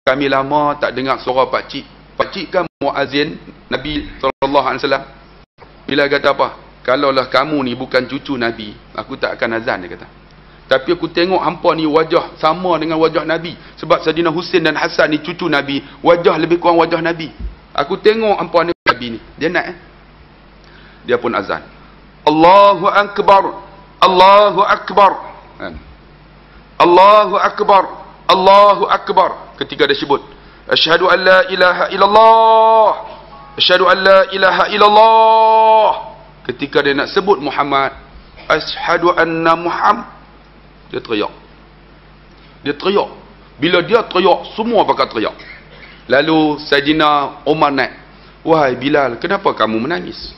Kami lama tak dengar suara pak cik. Pak cik kan muazzin Nabi SAW. Bila kata apa? Kalaulah kamu ni bukan cucu Nabi, aku tak akan azan, dia kata. Tapi aku tengok hampa ni wajah sama dengan wajah Nabi. Sebab Saidina Husain dan Hasan ni cucu Nabi, wajah lebih kurang wajah Nabi. Aku tengok hampa ni Nabi ni. Dia nak dia pun azan. Allahu Akbar. Allahu Akbar. Allahu Akbar. Allahu Akbar. Ketika dia sebut, asyhadu an la ilaha illallah. Asyhadu an la ilaha illallah. Ketika dia nak sebut Muhammad, asyhadu anna Muhammad, dia teriak. Dia teriak. Bila dia teriak, semua bakal teriak. Lalu Saidina Umar naik. Wahai Bilal, kenapa kamu menangis?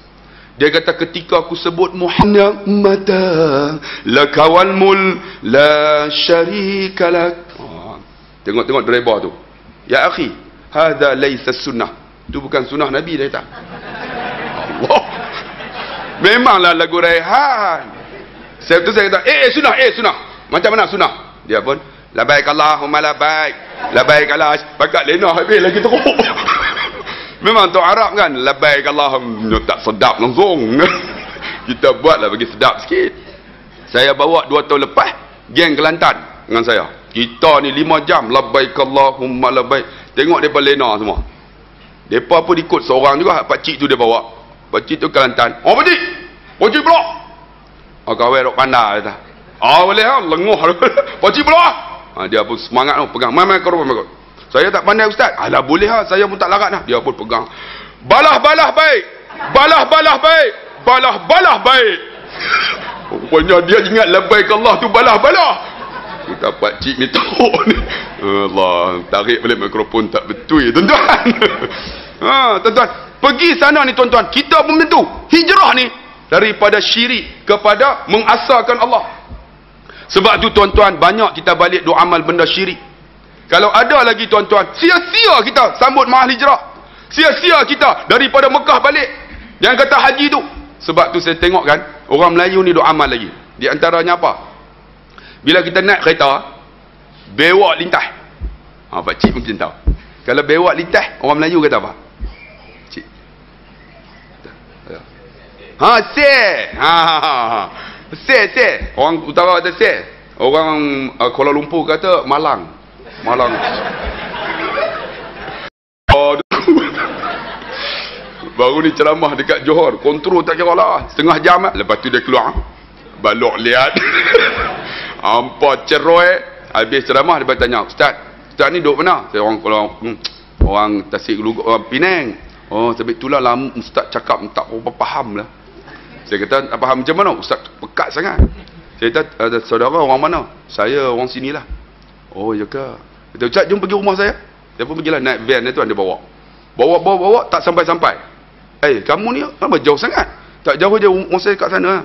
Dia kata, ketika aku sebut Muhammad mata lakawal mul la syarika lak. Tengok driver tu. Ya akhi, hadha laysa sunnah. Itu bukan sunnah Nabi, dia kata. Allah. Memanglah lagu Raihan. Saya kata, sunnah. Macam mana sunnah? Dia pun, labaik Allahumma labaik. Labaik Allah. Pakat lena habis lagi teruk. Memang tu Arab kan, labaik Allahumma, tak sedap langsung. Kita buatlah bagi sedap sikit. Saya bawa 2 tahun lepas, geng Kelantan dengan saya. Kita ni 5 jam, labaik Allahumma labaik. Tengok mereka lena semua. Mereka pun ikut seorang juga, pakcik tu dia bawa. Pakcik tu Kelantan. Oh pakcik! Pakcik pula! Kawai duk pandai kata. Boleh ha, lenguh. Pakcik pula! Dia pun semangat tu, pegang. Mai korban. Saya tak pandai ustaz. Alah boleh ha, saya pun tak larat dah. Dia pun pegang. Balah baik. Balah baik. Balah baik. Rupanya dia ingat labaik Allah tu balah. Kita pakcik ni teruk ni. Allah, tarik balik mikrofon tak betul tuan-tuan. Tuan-tuan, pergi sana ni tuan-tuan. Kita pun tentu hijrah ni daripada syirik kepada mengasahkan Allah. Sebab tu tuan-tuan, banyak kita balik duk amal benda syirik. Kalau ada lagi tuan-tuan, sia-sia kita sambut mahal hijrah. Sia-sia kita daripada Mekah balik. Yang kata haji tu. Sebab tu saya tengok kan, orang Melayu ni duk amal lagi. Di antaranya apa? Bila kita naik kereta, bewak lintas. Pakcik mungkin tahu. Kalau bewak lintas, orang Melayu kata apa? Cik. Se. Orang utara kata se. Orang Kuala Lumpur kata malang. Baru ni ceramah dekat Johor, kontrol tak kira lah, setengah jam. Lepas tu dia keluar, balok lihat. Hampa ceroy. Habis ceramah dia bertanya, Ustaz ni duduk mana? Saya orang Tasik Lugu, orang Penang. Oh, sebab itulah lama Ustaz cakap tak apa faham lah. Saya kata, tak faham macam mana? Ustaz pekat sangat. Saya kata, saudara orang mana? Saya orang sinilah. Oh, ya ke? Kata, Ustaz jom pergi rumah saya. Saya pun pergilah naik van tu, dia bawa tak sampai-sampai. Kamu ni kenapa jauh sangat? Tak jauh je rumah saya kat sana.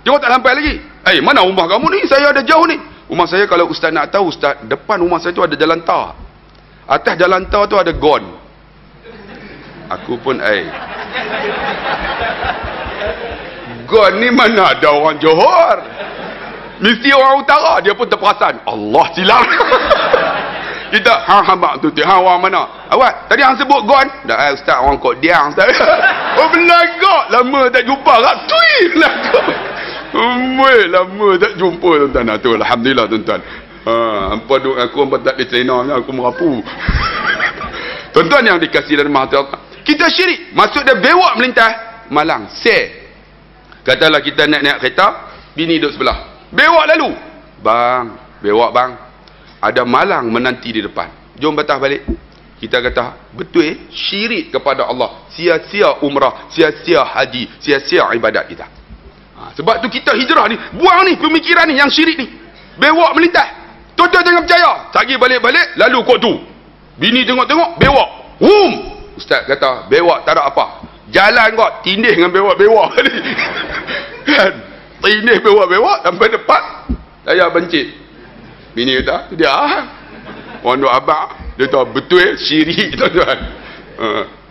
Jauh tak sampai lagi. Mana rumah kamu ni? Saya ada jauh ni. Rumah saya, kalau ustaz nak tahu, ustaz, depan rumah saya tu ada jalan tar. Atas jalan tar tu ada gon. Aku pun gon ni mana ada orang Johor? Mesti orang utara. Dia pun terperasan. Allah silap. Kita mak tu orang mana? Awak tadi hang sebut gon? Dah ustaz, orang Kok Diang ustaz. Oh belagak, lama tak jumpa. Ratui belagak. Lama tak jumpa tuan-tuan. Tu alhamdulillah tuan-tuan. Hampa duk aku hampa tak ada trainer aku merapu. Tuan-tuan yang dikasihi dan rahmat Allah. Kita syirik. Maksud dia bewak melintas malang. Katalah kita naik kereta, bini duduk sebelah. Bewak lalu. Bang, bewak bang. Ada malang menanti di depan. Jom batas balik. Kita kata, betul syirik kepada Allah. Sia-sia umrah, sia-sia haji, sia-sia ibadat kita. Sebab tu kita hijrah ni, buang ni pemikiran ni yang syirik ni. Bewak melintas. Tuan-tuan jangan percaya. Sagi balik-balik, lalu kot tu. Bini tengok-tengok, bewak. Ustaz kata, bewak tak ada apa. Jalan kot, tindih dengan bewak-bewak ni. Kan? Tindih bewak-bewak sampai depan. Saya bencit. Bini kata, dia orang duk abang. Dia tahu betul syirik tuan-tuan.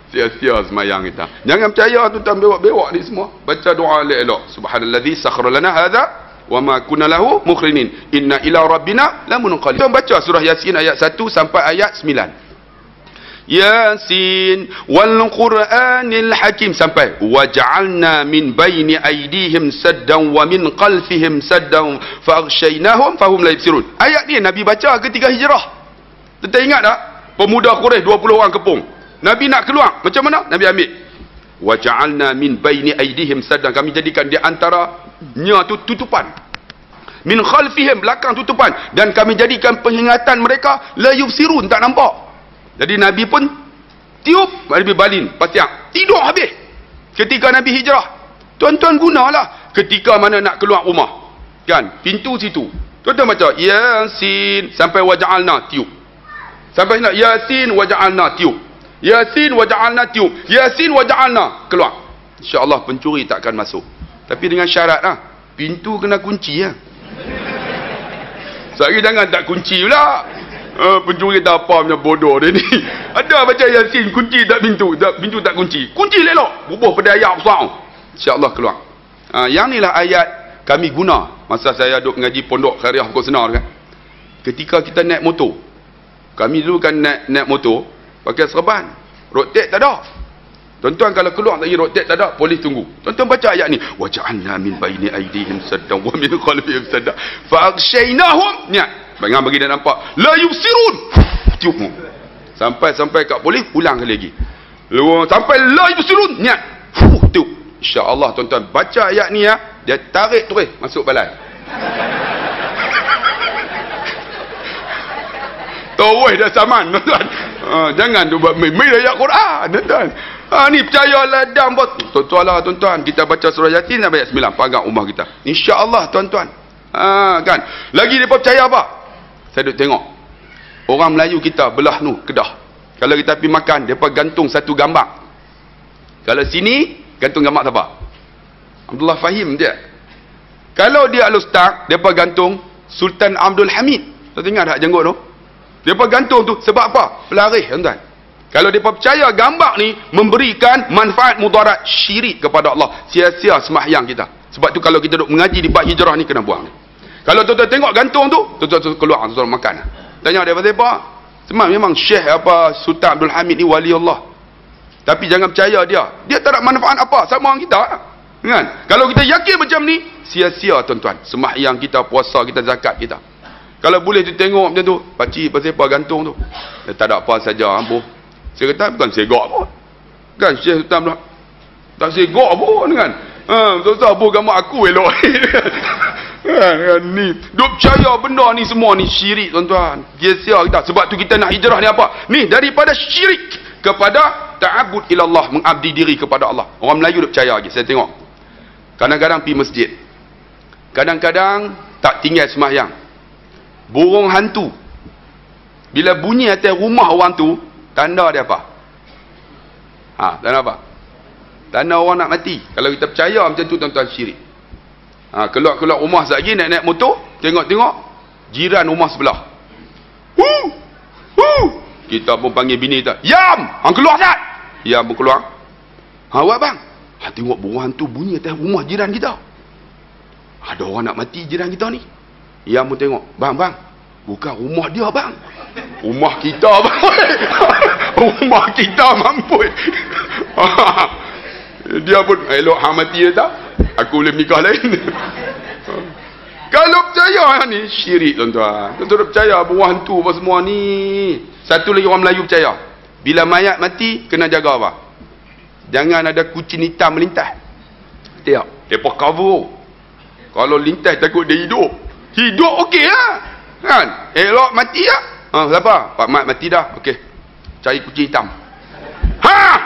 Sia-sia semayang kita. Jangan percaya tuan-tuan bewak-bewak ni semua. Baca doa elok-elok. Subhanalladzi sakhkhara lana hadza wa ma kunna lahu mukhrinin inna ila rabbina lamunqalib. Kita baca surah Yasin ayat 1 sampai ayat 9. Yasin wal Qur'anil Hakim sampai waja'alna min baini aydihim saddan wa min khalfihim saddan faghshaynahum fahum la yubsirun. Ayat ni Nabi baca ketika hijrah. Kita ingat tak? Pemuda Quraisy 20 orang kepung. Nabi nak keluar, macam mana? Nabi ambil. Waja'alna min baini aydihim saddan, kami jadikan di antaranya tu tutupan. Min khalfihim, belakang tutupan, dan kami jadikan penglihatan mereka la yubsirun, tak nampak. Jadi Nabi pun tiup, Nabi balin, pasiak, tidur habis. Ketika Nabi hijrah, tuan-tuan gunalah ketika mana nak keluar rumah. Kan? Pintu situ. Tuan-tuan baca Yasin sampai waja'alna tiup. Sampai nak Yasin waja'alna tiup. Yasin waja'alna tiup. Yasin waja'alna keluar. InsyaAllah pencuri takkan masuk. Tapi dengan syarat lah, pintu kena kunci lah. Sekali jangan tak kunci pula. Pencuri tak apa punya bodoh dia ni. Ada baca Yasin kunci tak pintu, pintu tak kunci. Kunci lelok, bubuh pada ayat besar. Insya-Allah keluar. Yang inilah ayat kami guna masa saya duduk mengaji pondok Khairiah Pokok Senar kan. Ketika kita naik motor. Kami dulu kan naik motor pakai serban. Road tax tak ada. Tuan-tuan kalau keluar lagi road tax tak ada, polis tunggu. Tuan-tuan baca ayat ni, waja'alna min baini aydihim saddan wa min khalfihim saddan fa'aghshaynahum. Niat jangan bagi dia nampak. La yubsirun. Tiup mu. Sampai kat polis, ulang kali lagi. Sampai la yubsirun. Niat. Tiup. InsyaAllah tuan-tuan baca ayat ni ya, dia tarik terus masuk balai. Tawih dah saman tuan-tuan. Jangan tu buat main ayat Quran tuan-tuan. Ni percayalah dan buat. Tuan-tuan lah tuan-tuan. Kita baca surah Yasin sampai ayat 9. Pagang rumah kita. InsyaAllah tuan-tuan. Kan. Lagi mereka percaya apa? Saya duduk tengok orang Melayu kita belah nu Kedah. Kalau kita pergi makan, mereka gantung satu gambar. Kalau sini gantung gambar siapa? Abdullah Fahim dia. Kalau dia Al-Ustaz, mereka gantung Sultan Abdul Hamid. Saya ingat tak jenggot tu? Mereka gantung tu sebab apa? Pelarih tuan-tuan. Kalau mereka percaya gambar ni memberikan manfaat mudarat, syirik kepada Allah, sia-sia sembahyang kita. Sebab tu kalau kita duduk mengaji di bab hijrah ni kena buang. Kalau tuan-tuan tengok gantung tu, tuan-tuan keluar, tuan-tuan makan. Tanya dia pasal apa? Memang Syekh apa Sultan Abdul Hamid ni wali Allah. Tapi jangan percaya dia. Dia tak ada manfaat apa sama orang kita. Kan? Kalau kita yakin macam ni, sia-sia tuan-tuan. Sembahyang kita, puasa kita, zakat kita. Kalau boleh tu tengok macam tu, pakcik pasal apa gantung tu. Dia tak ada apa saja ampuh. Saya kata bukan segak pun. Kan Syekh Sultan Abdul tak segak pun kan. Betul-betul apa gambar aku elok. Ni duk percaya benda ni semua ni syirik tuan-tuan. Sia-sia kita. Sebab tu kita nak hijrah ni apa? Ni daripada syirik kepada ta'abbud ilallah, mengabdi diri kepada Allah. Orang Melayu duk percaya lagi. Saya tengok kadang-kadang pergi masjid, kadang-kadang tak tinggal sembahyang. Burung hantu bila bunyi atas rumah orang tu, tanda dia apa? Tanda apa? Tanda orang nak mati. Kalau kita percaya macam tu tuan-tuan, syirik. Keluar-keluar rumah sekejap lagi, naik motor, tengok-tengok jiran rumah sebelah. Kita pun panggil bini kita, Yam! Hang keluar tak? Yam pun keluar. Buat bang? Tengok burung hantu bunyi atas rumah jiran kita. Ada orang nak mati jiran kita ni. Yam pun tengok, bang, bukan rumah dia bang. Rumah kita bang. Rumah kita mampus. Dia pun, elok hang mati dia tak? Aku boleh menikah lain. Kalau percaya ni syirik tuan-tuan. Tuan-tuan percaya burung hantu apa semua ni. Satu lagi orang Melayu percaya, bila mayat mati kena jaga apa? Jangan ada kucing hitam melintas. Tengok, depa cover. Kalau lintas takut dia hidup. Hidup okey lah. Kan? Elok mati lah. Siapa? Pak Mat mati dah. Okey. Cari kucing hitam. Pak!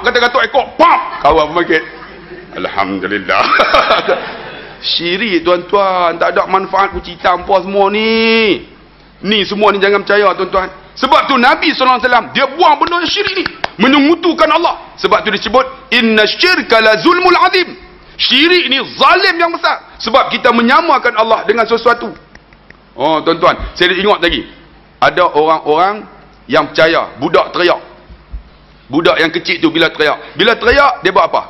Kata-kata ekor. Pak! Kawan pemakai. Alhamdulillah. Syirik tuan-tuan. Tak ada manfaat kucing hitam apa semua ni. Ni semua ni jangan percaya tuan-tuan. Sebab tu Nabi SAW dia buang benda yang syirik ni. Menyekutukan Allah. Sebab tu disebut inna syirka la zulmul azim. Syirik ni zalim yang besar. Sebab kita menyamakan Allah dengan sesuatu. Oh tuan-tuan, saya ingat lagi. Ada orang-orang yang percaya budak teriak. Budak yang kecil tu bila teriak. Bila teriak dia buat apa?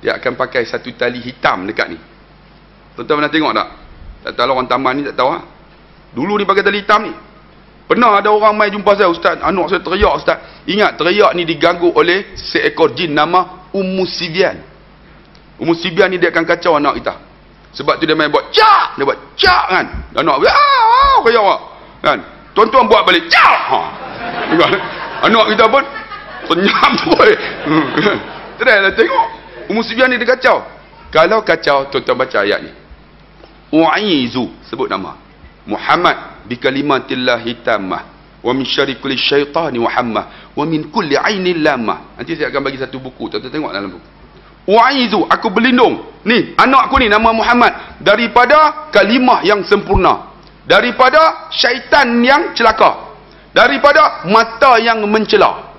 Dia akan pakai satu tali hitam dekat ni. Tuan-tuan pernah tengok tak? Tak tahu orang taman ni tak tahu ha? Dulu ni pakai tali hitam ni. Pernah ada orang mai jumpa saya, ustaz, anak saya teriak ustaz. Ingat teriak ni diganggu oleh seekor jin nama Ummu Sibian. Ummu Sibian ni dia akan kacau anak kita. Sebab tu dia main buat cak, dia buat cak kan. Anak kaya awak kan. Tuan-tuan buat balik cak. Anak kita pun senyap terus. Try lah tengok. Ummu Sibian ni dia kacau. Kalau kacau, tuan-tuan baca ayat ni. U'izu, sebut nama Muhammad bi kalimatillahi tammah wa min syarri kulli syaitani wa hammah wa min kulli ainin lamah. Nanti saya akan bagi satu buku, tuan-tuan tengok dalam buku. U'izu, aku berlindung ni anak aku ni nama Muhammad daripada kalimah yang sempurna, daripada syaitan yang celaka, daripada mata yang mencela.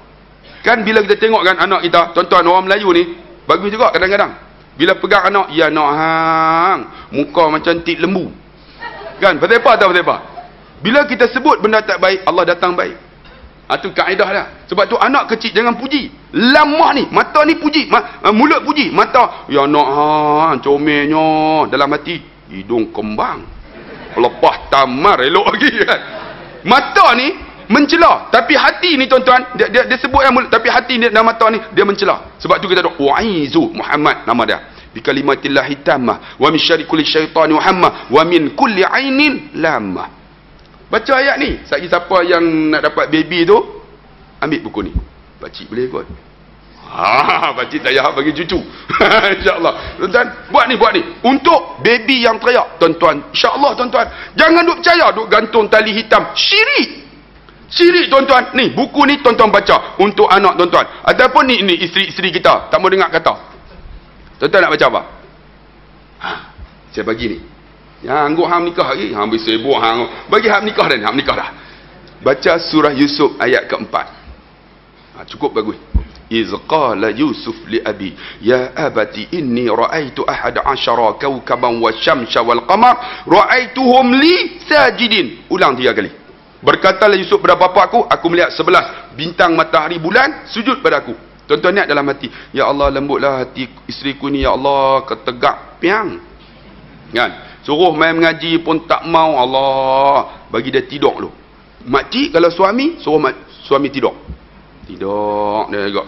Kan bila kita tengok kan anak kita, tuan-tuan orang Melayu ni bagus juga kadang-kadang. Bila pegang anak, ya nak hang, muka macam tik lembu. Kan? Pasal apa tahu pasal apa? Bila kita sebut benda tak baik, Allah datang baik. Itu kaedah dah. Sebab tu anak kecil jangan puji. Lamah ni, mata ni puji, mulut puji, mata ya nak hang, comelnya, dalam hati hidung kembang. Lepas tamar elok lagi kan. Mata ni mencela, tapi hati ni tuan-tuan dia sebut yang mulut, tapi hati ni dan mata ni dia mencela. Sebab tu kita doa wa'izu Muhammad nama dia bi kalimatillahi tammah wa min syarri kulli syaitani wa hammah wa min kulli ainin lamah. Baca ayat ni. Sekali siapa yang nak dapat baby tu, ambil buku ni. Pakcik boleh ikut. Pakcik tak payah bagi cucu. InsyaAllah. Tuan-tuan, buat ni. Untuk baby yang teriak. Tuan-tuan, insyaAllah tuan-tuan. Jangan duk percaya, duk gantung tali hitam. Syirik. Syirik tuan-tuan. Ni, buku ni tuan-tuan baca. Untuk anak tuan-tuan. Ataupun ni isteri-isteri kita. Tak mau dengar kata. Tuan-tuan nak baca apa? Saya bagi ni. Ya, angguk hang nikah lagi. Hang habis sibuk hang. Bagi hang nikah dah. Hang nikah dah. Baca surah Yusuf ayat keempat. Cukup bagus. Iz qala Yusuf li abi ya abati inni ra'aitu ahada asyara kawkaban wasyamsa wal qamar ra'aituhum li sajidin. Ulang 3 kali. Berkatalah Yusuf kepada bapa aku melihat 11 bintang, matahari, bulan sujud pada aku. Tuan-tuan niat dalam hati, ya Allah lembutlah hati isteriku ni, ya Allah ketegak piang. Kan? Suruh main mengaji pun tak mau, Allah bagi dia tidur dulu. Makcik kalau suami suruh suami tidur. Tidur dia agak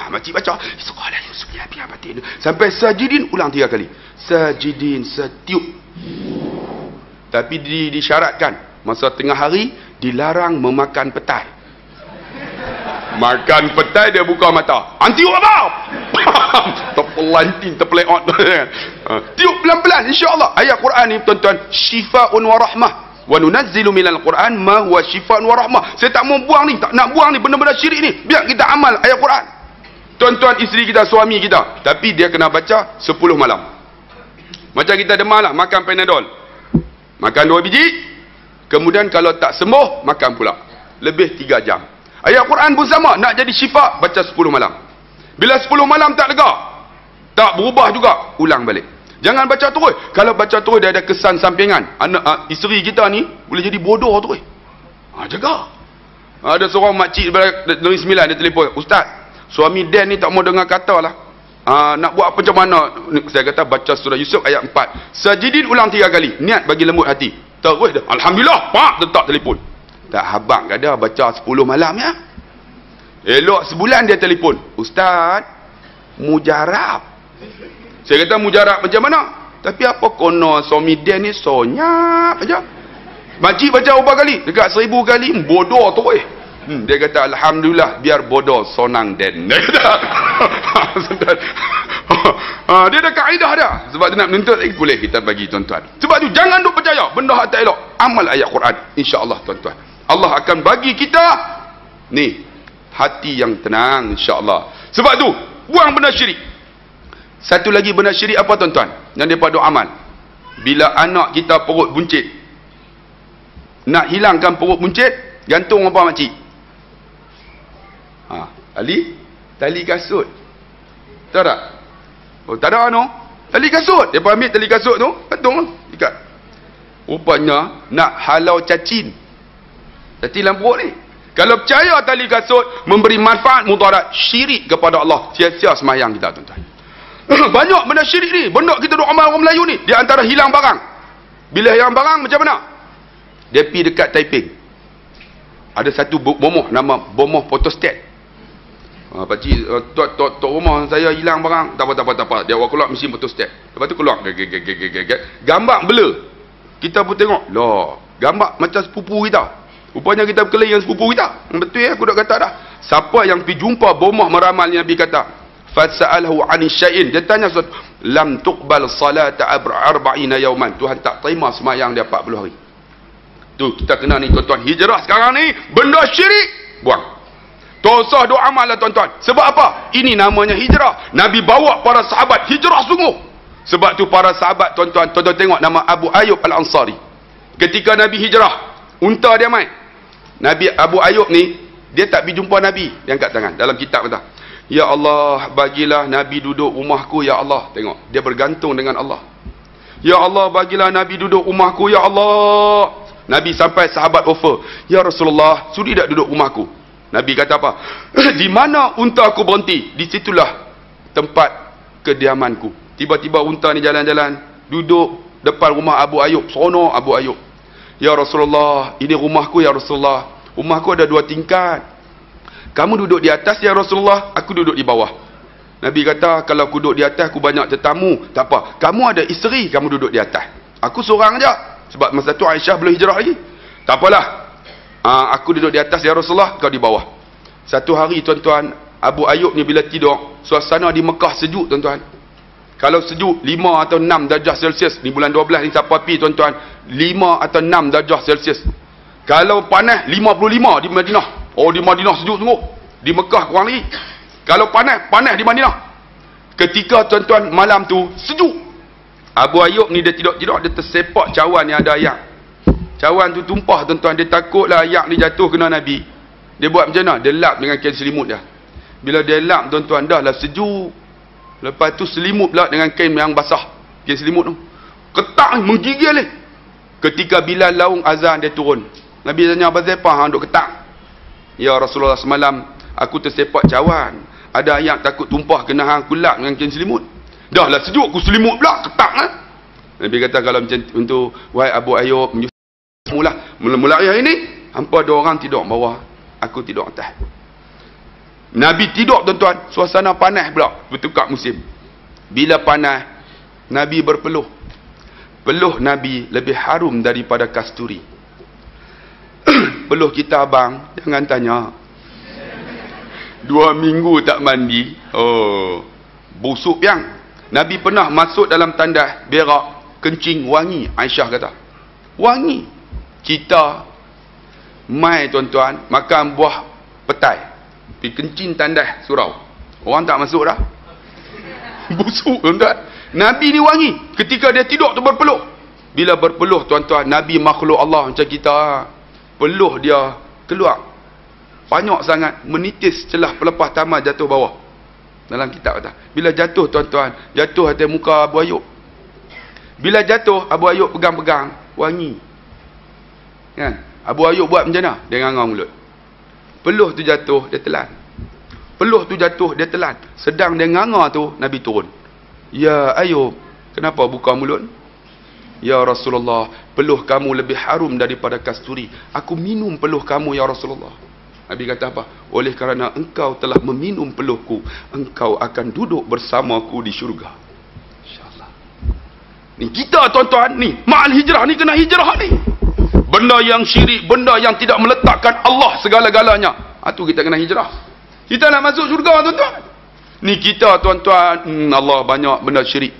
makcik baca sekolah Yusuf ya biar batin sampai sajidin, ulang 3 kali. Sajidin, setiup. Tapi disyaratkan masa tengah hari dilarang memakan petai. Makan petai dia buka mata. Antiup apa? Terpelanting, terpeleot. Tiup pelan-pelan insya-Allah. Ayat Quran ni tuan-tuan, syifaa'un wa rahmah. Wa nunazzilu minal Quran ma huwa syifaa'un wa rahmah. Saya tak mau buang ni, tak nak buang ni benda-benda syirik ni. Biar kita amal ayat Quran. Tuan-tuan isteri kita, suami kita, tapi dia kena baca 10 malam. Macam kita demam lah, makan Panadol. Makan 2 biji. Kemudian kalau tak sembuh, makan pula. Lebih 3 jam. Ayat Quran pun sama, nak jadi syifa, baca 10 malam. Bila 10 malam tak lega, tak berubah juga, ulang balik. Jangan baca terus. Kalau baca terus dia ada kesan sampingan. Anak isteri kita ni boleh jadi bodoh terus. Jaga. Ada seorang makcik dari 9 dia telefon, ustaz, suami Dan ni tak mau dengar kata lah. Nak buat apa macam mana? Saya kata baca surah Yusuf ayat 4. Sajidin ulang 3 kali. Niat bagi lembut hati. Terus dah. Alhamdulillah. Pak letak telefon. Tak habang ada baca 10 malam ya. Elok sebulan dia telefon, ustaz, mujarab. Saya kata mujarab macam mana? Tapi apa kono suami dia ni sonyap aja. Makcik baca berapa kali? Dekat 1000 kali, bodoh tu dia kata alhamdulillah biar bodoh sonang Den. Dia kata dia ada kaedah dah. Sebab dia nak menuntut boleh kita bagi tuan-tuan. Sebab tu jangan duk percaya benda hak tak elok. Amal ayat Quran insya-Allah tuan-tuan. Allah akan bagi kita ni hati yang tenang insya-Allah. Sebab tu buang benda syirik. Satu lagi benda syirik apa tuan-tuan? Yang daripada amal. Bila anak kita perut buncit. Nak hilangkan perut buncit, gantung apa makcik? Tali kasut. Tahu tak? Oh, tak ada no. Tali kasut. Dia ambil tali kasut tu, gantung ikat. Rupanya nak halau cacing. Cacing dalam perut ni. Kalau percaya tali kasut memberi manfaat mudarat, syirik kepada Allah, sia-sia sembahyang kita tuan-tuan. Banyak benda syirik ni. Benda kita duk amal orang Melayu ni. Di antara hilang barang. Bila hilang barang macam mana? Dia pergi dekat Taiping. Ada satu bomoh nama bomoh photostat. Pakcik, tok rumah saya hilang barang. Tak apa. Dia awak keluar mesin photostat. Lepas tu keluar. Gambar blur. Kita pun tengok. Loh, gambar macam sepupu kita. Rupanya kita berkelahi dengan sepupu kita. Betul ya, aku dah kata dah. Siapa yang pergi jumpa bomoh meramal ni, Nabi kata, fasa'alahu 'ani syai'in. Dia tanya sesuatu. Lam tuqbal salata 40 yawman. Tuhan tak terima sembahyang dia 40 hari. Tu kita kena ni tuan-tuan. Hijrah sekarang ni benda syirik. Buang. Tosah doa amal lah tuan-tuan. Sebab apa? Ini namanya hijrah. Nabi bawa para sahabat hijrah sungguh. Sebab tu para sahabat tuan-tuan tengok nama Abu Ayyub Al-Ansari. Ketika Nabi hijrah, unta dia main. Nabi Abu Ayyub ni, dia tak pergi jumpa Nabi. Dia angkat tangan. Dalam kitab kata, ya Allah, bagilah Nabi duduk rumahku, ya Allah. Tengok, dia bergantung dengan Allah. Ya Allah, bagilah Nabi duduk rumahku, ya Allah. Nabi sampai sahabat offer, ya Rasulullah, sudi tak duduk rumahku? Nabi kata apa? Di mana unta aku berhenti, di situlah tempat kediamanku. Tiba-tiba unta ni jalan-jalan, duduk depan rumah Abu Ayyub. Seronok Abu Ayyub. Ya Rasulullah, ini rumahku ya Rasulullah. Rumahku ada 2 tingkat. Kamu duduk di atas ya Rasulullah, aku duduk di bawah. Nabi kata, kalau aku duduk di atas, aku banyak tetamu. Tak apa, kamu ada isteri, kamu duduk di atas. Aku seorang je. Sebab masa tu Aisyah belum hijrah lagi. Tak apalah. Aku duduk di atas ya Rasulullah, kau di bawah. Satu hari tuan-tuan, Abu Ayyub ni bila tidur, suasana di Mekah sejuk tuan-tuan. Kalau sejuk 5 atau 6 darjah Celsius, ni bulan 12 ni siapa pi tuan-tuan, 5 atau 6 darjah Celsius. Kalau panas 55 di Madinah. Oh, di Madinah sejuk sungguh. Di Mekah kurang lagi. Kalau panas di Madinah. Ketika tuan-tuan malam tu sejuk, Abu Ayyub ni dia tidur, dia tersepak cawan yang ada ayak. Cawan tu tumpah tuan-tuan, dia takutlah ayak ni jatuh kena Nabi. Dia buat macam mana? Dia lap dengan kain selimut dia. Bila dia lap tuan-tuan, dah lah sejuk. Lepas tu selimut pula dengan kain yang basah. Kain selimut tu. Ketak ni menggigil ni. Ketika Bilal laung azan, dia turun. Nabi tanya, apa siapa hang duk ketak? Ya Rasulullah, semalam aku tersepak cawan. Ada ayak takut tumpah kena hang, aku lap dengan kain selimut. Dah lah sejuk, aku selimut pula, ketak kan? Nabi kata, kalau macam untuk wahai Abu Ayyub, mula-mula hari ini, hampa ada orang tidur bawah, aku tidur atas. Nabi tidur tuan-tuan, suasana panas pula, bertukar musim. Bila panas, Nabi berpeluh. Peluh Nabi lebih harum daripada kasturi. Peluh kita abang, jangan tanya. 2 minggu tak mandi, oh, busuk yang. Nabi pernah masuk dalam tandas, berak, kencing, wangi. Aisyah kata, wangi. Kita mai tuan-tuan, makan buah petai, pergi kencing tandas surau. Orang tak masuk dah. Busuk tuan-tuan. Nabi ni wangi. Ketika dia tidur tu berpeluh. Bila berpeluh tuan-tuan, Nabi makhluk Allah macam kita. Peluh dia keluar banyak sangat, menitis celah pelepah tamal jatuh bawah. Dalam kitab kata, bila jatuh tuan-tuan, jatuh atas muka Abu Ayyub. Bila jatuh, Abu Ayyub pegang-pegang, wangi. Kan? Abu Ayyub buat macam mana? Dia ngangang mulut. Peluh tu jatuh, dia telan. Peluh tu jatuh, dia telan. Sedang dia nganga tu, Nabi turun. Ya Ayyub, kenapa buka mulut? Ya Rasulullah, peluh kamu lebih harum daripada kasturi. Aku minum peluh kamu ya Rasulullah. Nabi kata apa? Oleh kerana engkau telah meminum peluhku, engkau akan duduk bersamaku di syurga. InsyaAllah. Ni kita tuan-tuan, ni ma'al hijrah ni, kena hijrah ni. Benda yang syirik, benda yang tidak meletakkan Allah segala-galanya, itu kita kena hijrah. Kita nak masuk syurga tuan-tuan. Ni kita tuan-tuan, Allah banyak benda syirik.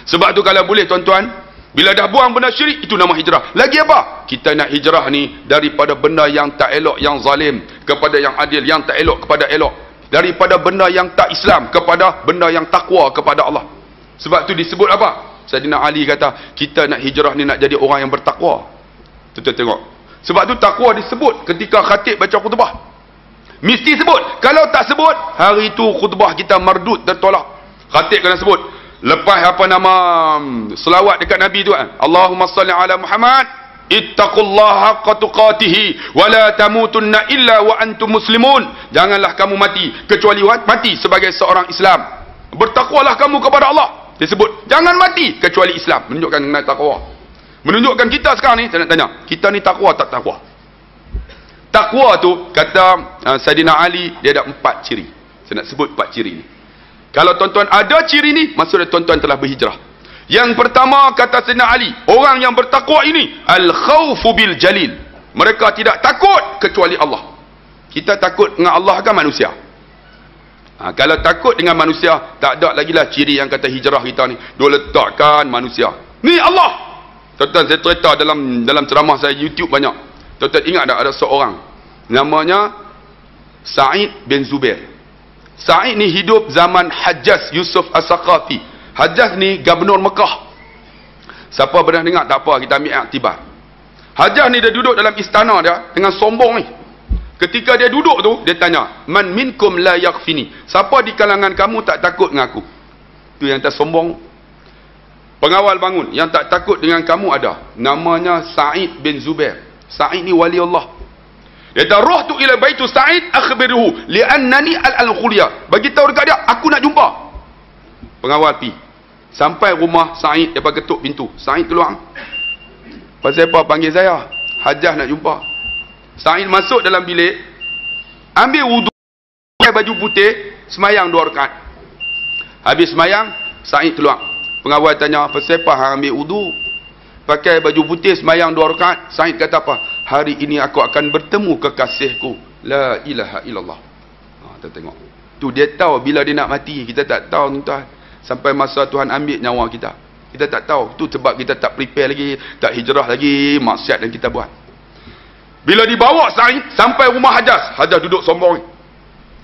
Sebab tu kalau boleh tuan-tuan, bila dah buang benda syirik, itu nama hijrah. Lagi apa? Kita nak hijrah ni daripada benda yang tak elok, yang zalim, kepada yang adil, yang tak elok kepada elok. Daripada benda yang tak Islam kepada benda yang takwa kepada Allah. Sebab tu disebut apa? Sayyidina Ali kata, kita nak hijrah ni nak jadi orang yang bertakwa. Tuan-tuan tengok. Sebab tu takwa disebut ketika khatib baca khutbah. Mesti sebut. Kalau tak sebut, hari itu khutbah kita mardud, tertolak. Khatib kena sebut. Lepas apa nama selawat dekat Nabi tu kan, Allahumma salli ala Muhammad, ittaqullaha haqqa tuqatih wa la tamutunna illa wa antum muslimun. Janganlah kamu mati kecuali mati sebagai seorang Islam. Bertakwalah kamu kepada Allah. Dia sebut, jangan mati kecuali Islam. Menunjukkan nak takwa. Menunjukkan kita sekarang ni, saya nak tanya, kita ni takwa tak takwa? Takwa tu, kata Saidina Ali, dia ada 4 ciri. Saya nak sebut 4 ciri ni. Kalau tuan-tuan ada ciri ni, maksudnya tuan-tuan telah berhijrah. Yang pertama, kata Saidina Ali, orang yang bertakwa ini, al-khawfu bil jalil. Mereka tidak takut kecuali Allah. Kita takut dengan Allah kan manusia? Kalau takut dengan manusia, tak ada lagi lah ciri yang kata hijrah kita ni. Dia letakkan manusia. Ni Allah. Tuan-tuan, saya cerita dalam ceramah saya YouTube banyak. Tuan-tuan ingat tak ada seorang namanya Sa'id bin Zubair. Sa'id ni hidup zaman Hajjaj Yusuf As-Saqafi. Hajjaj ni gubernur Mekah. Siapa pernah dengar tak apa, kita ambil iktibar. Hajjaj ni dia duduk dalam istana dia dengan sombong ni. Ketika dia duduk tu, dia tanya, man minkum la yakhfini. Siapa di kalangan kamu tak takut dengan aku? Tu yang tak sombong. Pengawal bangun, yang tak takut dengan kamu ada. Namanya Sa'id bin Zubair. Sa'id ni wali Allah. Dia kata, ruhtu ila baitu Sa'id akhbirhu li'annani al-khulya. Bagi tahu dekat dia, aku nak jumpa. Pengawal pi. Sampai rumah Sa'id, dia ketuk pintu. Sa'id keluar. Pasal apa panggil saya? Hajjaj nak jumpa. Sa'id masuk dalam bilik, ambil wudu, pakai baju putih, semayang 2 rakaat. Habis semayang, Sa'id keluar. Pengawal tanya, pasal apa hang ambil wudu? Pakai baju putih, semayang 2 rakaat. Sa'id kata apa? Hari ini aku akan bertemu kekasihku. La ilaha illallah. Kita tengok. Tu dia tahu bila dia nak mati. Kita tak tahu, tuan. Sampai masa Tuhan ambil nyawa kita. Kita tak tahu. Tu sebab kita tak prepare lagi, tak hijrah lagi, maksiat yang kita buat. Bila dibawa Sa'id sampai rumah Hajjaj, Hajjaj duduk sombong.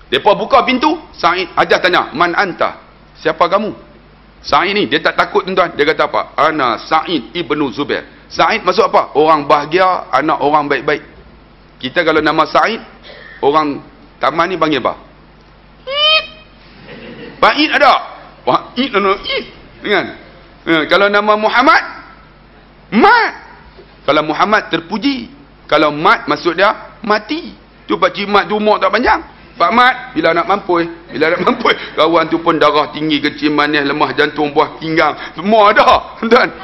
Depa buka pintu, Sa'id, Hajjaj tanya, "Man anta?" Siapa kamu? Sa'id ni dia tak takut, tuan. Dia kata apa? Ana Sa'id ibnu Zubair. Sa'id maksud apa? Orang bahagia, anak orang baik-baik. Kita kalau nama Sa'id, orang taman ni panggil apa? Ba'id ada. Wa'id kan? Kalau nama Muhammad, Mat. Kalau Muhammad terpuji. Kalau Mat maksud dia mati. Tu pakcik Mat tu umur tak panjang. Pak Mat bila nak mampus, kawan tu pun darah tinggi, kecil, manis, lemah jantung, buah pinggang, semua ada. Dan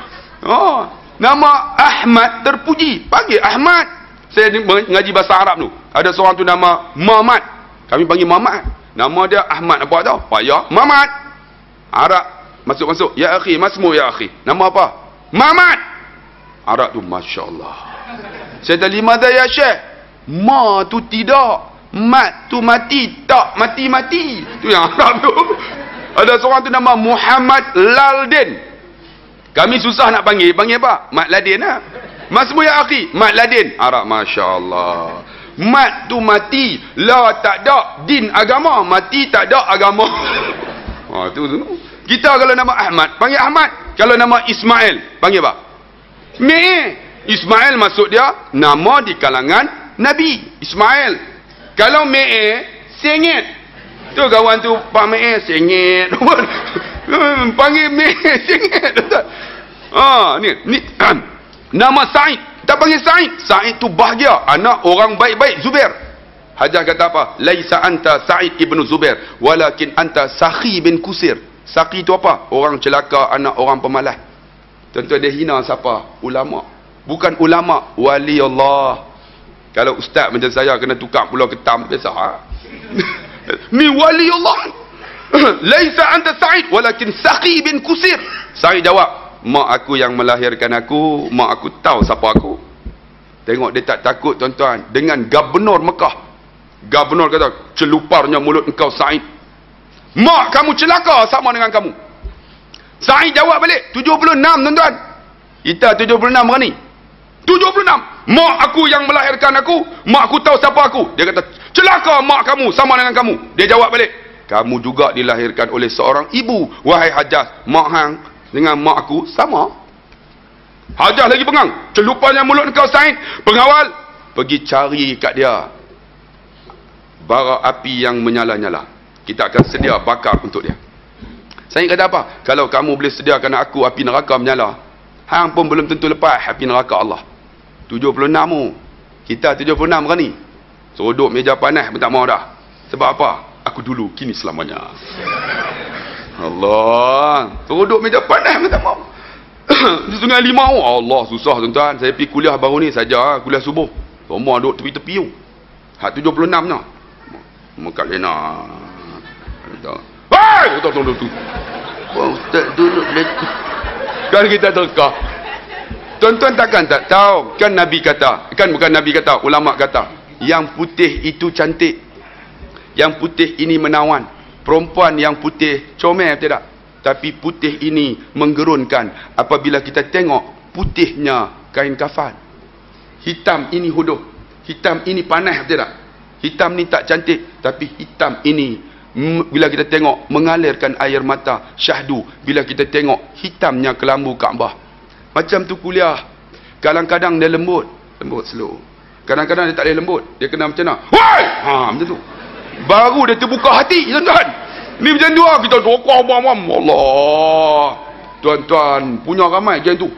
nama Ahmad terpuji, panggil Ahmad. Saya mengaji bahasa Arab tu. Ada seorang tu nama Muhammad. Kami panggil Muhammad. Nama dia Ahmad apa tahu? Payah Muhammad. Arab masuk-masuk, ya akhi, masmu ya akhi. Nama apa? Muhammad. Arab tu masya-Allah. Saya tanya, "Limadha ya Syekh?" Ma tu tidak, mat tu mati, tak mati-mati. Tu yang Arab tu. Ada seorang tu nama Muhammad Ladin. Kami susah nak panggil apa? Mat Ladin lah. Masmu ya akhi, Mat Ladin. Arab masya-Allah. Mat tu mati, la tak ada din agama, mati tak ada agama. Tu. Kita kalau nama Ahmad, panggil Ahmad. Kalau nama Ismail, panggil apa? Ismail maksud dia nama di kalangan Nabi Ismail. Kalau sengit. Tu kawan tu Pak sengit. Panggil sengit. Ni nama Sa'id. Tak panggil Sa'id. Sa'id tu bahagia, anak orang baik-baik, Zubair. Hajjaj kata apa? Laisa anta Sa'id ibnu Zubair, walakin anta Sakhi bin Kusir. Sakhi tu apa? Orang celaka, anak orang pemalas. Tentu dia hina siapa? Ulama. Bukan ulama, wali Allah. Kalau ustaz macam saya kena tukar pula ketam, biasa. Ni wali Allah. Laisa anta Sa'id walakin Sakhi bin Kusir. Sa'id jawab, mak aku yang melahirkan aku, mak aku tahu siapa aku. Tengok dia tak takut, tuan-tuan, dengan gubernur Mekah. Gubernur kata, celuparnya mulut engkau Sa'id. Mak kamu celaka sama dengan kamu. Sa'id jawab balik, 76, tuan-tuan. Kita 76 berani. 76. Mak aku yang melahirkan aku, mak aku tahu siapa aku. Dia kata, celaka mak kamu sama dengan kamu. Dia jawab balik, kamu juga dilahirkan oleh seorang ibu, wahai Hajjaj. Mak hang dengan mak aku sama. Hajjaj lagi pengang, celupanya mulut kau Sa'id. Pengawal pergi cari kat dia bara api yang menyala-nyala. Kita akan sedia bakar untuk dia. Sa'id kata apa? Kalau kamu boleh sediakan aku api neraka menyala, hang pun belum tentu lepas api neraka Allah. 76 mu. Kita 76 berani. Serodok meja panas pun tak mau dah. Sebab apa? Aku dulu, kini selamanya. Allah. Duduk meja panas minta maaf. Di Sungai Limau. Allah, susah tuan-tuan. Saya pergi kuliah baru ni saja, kuliah subuh. Semua duduk tepi-tepi tu. Hak 76 dah. Mekat lena. Hai! Tolong tu. Ustaz duduk letak. Kan kita terkah. Tuan-tuan takkan tak tahu. Kan Nabi kata. Kan bukan Nabi kata. Ulama kata. Yang putih itu cantik. Yang putih ini menawan. Perempuan yang putih comel tidak. Tapi putih ini menggerunkan. Apabila kita tengok putihnya kain kafan. Hitam ini huduh. Hitam ini panas tidak. Hitam ni tak cantik. Tapi hitam ini bila kita tengok mengalirkan air mata. Syahdu. Bila kita tengok hitamnya kelambu Kaabah. Macam tu kuliah. Kadang-kadang dia lembut. Lembut slow. Kadang-kadang dia tak boleh lembut. Dia kena macam mana? Woi! Macam tu. Baru dia terbuka hati, tuan-tuan. Ni macam tu lah. Kita dokor abang-abang. Allah. Tuan-tuan. Punya ramai macam tu.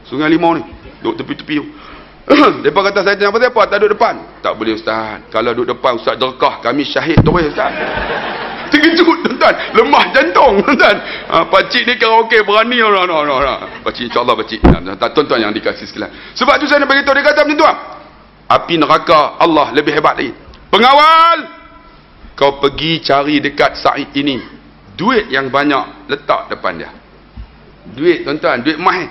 Sungai Limau ni. Duduk tepi-tepi tu. Mereka kata saya tanya pasal apa? Tak duduk depan. Tak boleh Ustaz. Kalau duduk depan Ustaz jerkah. Kami syahid terus Ustaz. Terkejut tuan-tuan. Lemah jantung tuan-tuan. Pakcik ni karaoke berani. Pakcik insyaAllah pakcik. Tuan-tuan yang dikasih sekalian. Sebab tu saya nak beritahu. Dia kata macam tu. Api neraka Allah lebih hebat lagi. Pengawal. Kau pergi cari dekat Said ini. Duit yang banyak letak depan dia. Duit tuan-tuan. Duit mahal.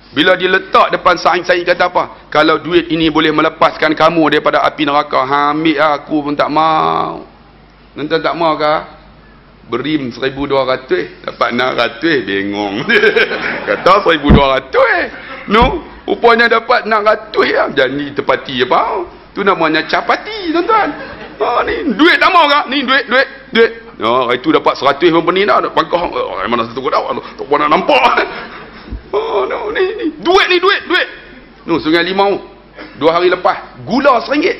Bila dia letak depan Said kata apa? Kalau duit ini boleh melepaskan kamu daripada api neraka. Ambil aku pun tak mau. Tuan-tuan tak mau ke? Berim 1,200. Dapat 600. Bengong. Kata 1,200. No. Rupanya dapat 600 ya. Janji tepati apa? Tu namanya capati tuan-tuan. Ni duit tak mau ke? Ni duit. Itu dapat 100 pun pening dah. Pangkah. Mana satu kau dah. Tak pernah nampak. No, ni. Duit. No, Sungai Limau. 2 hari lepas. Gula RM1.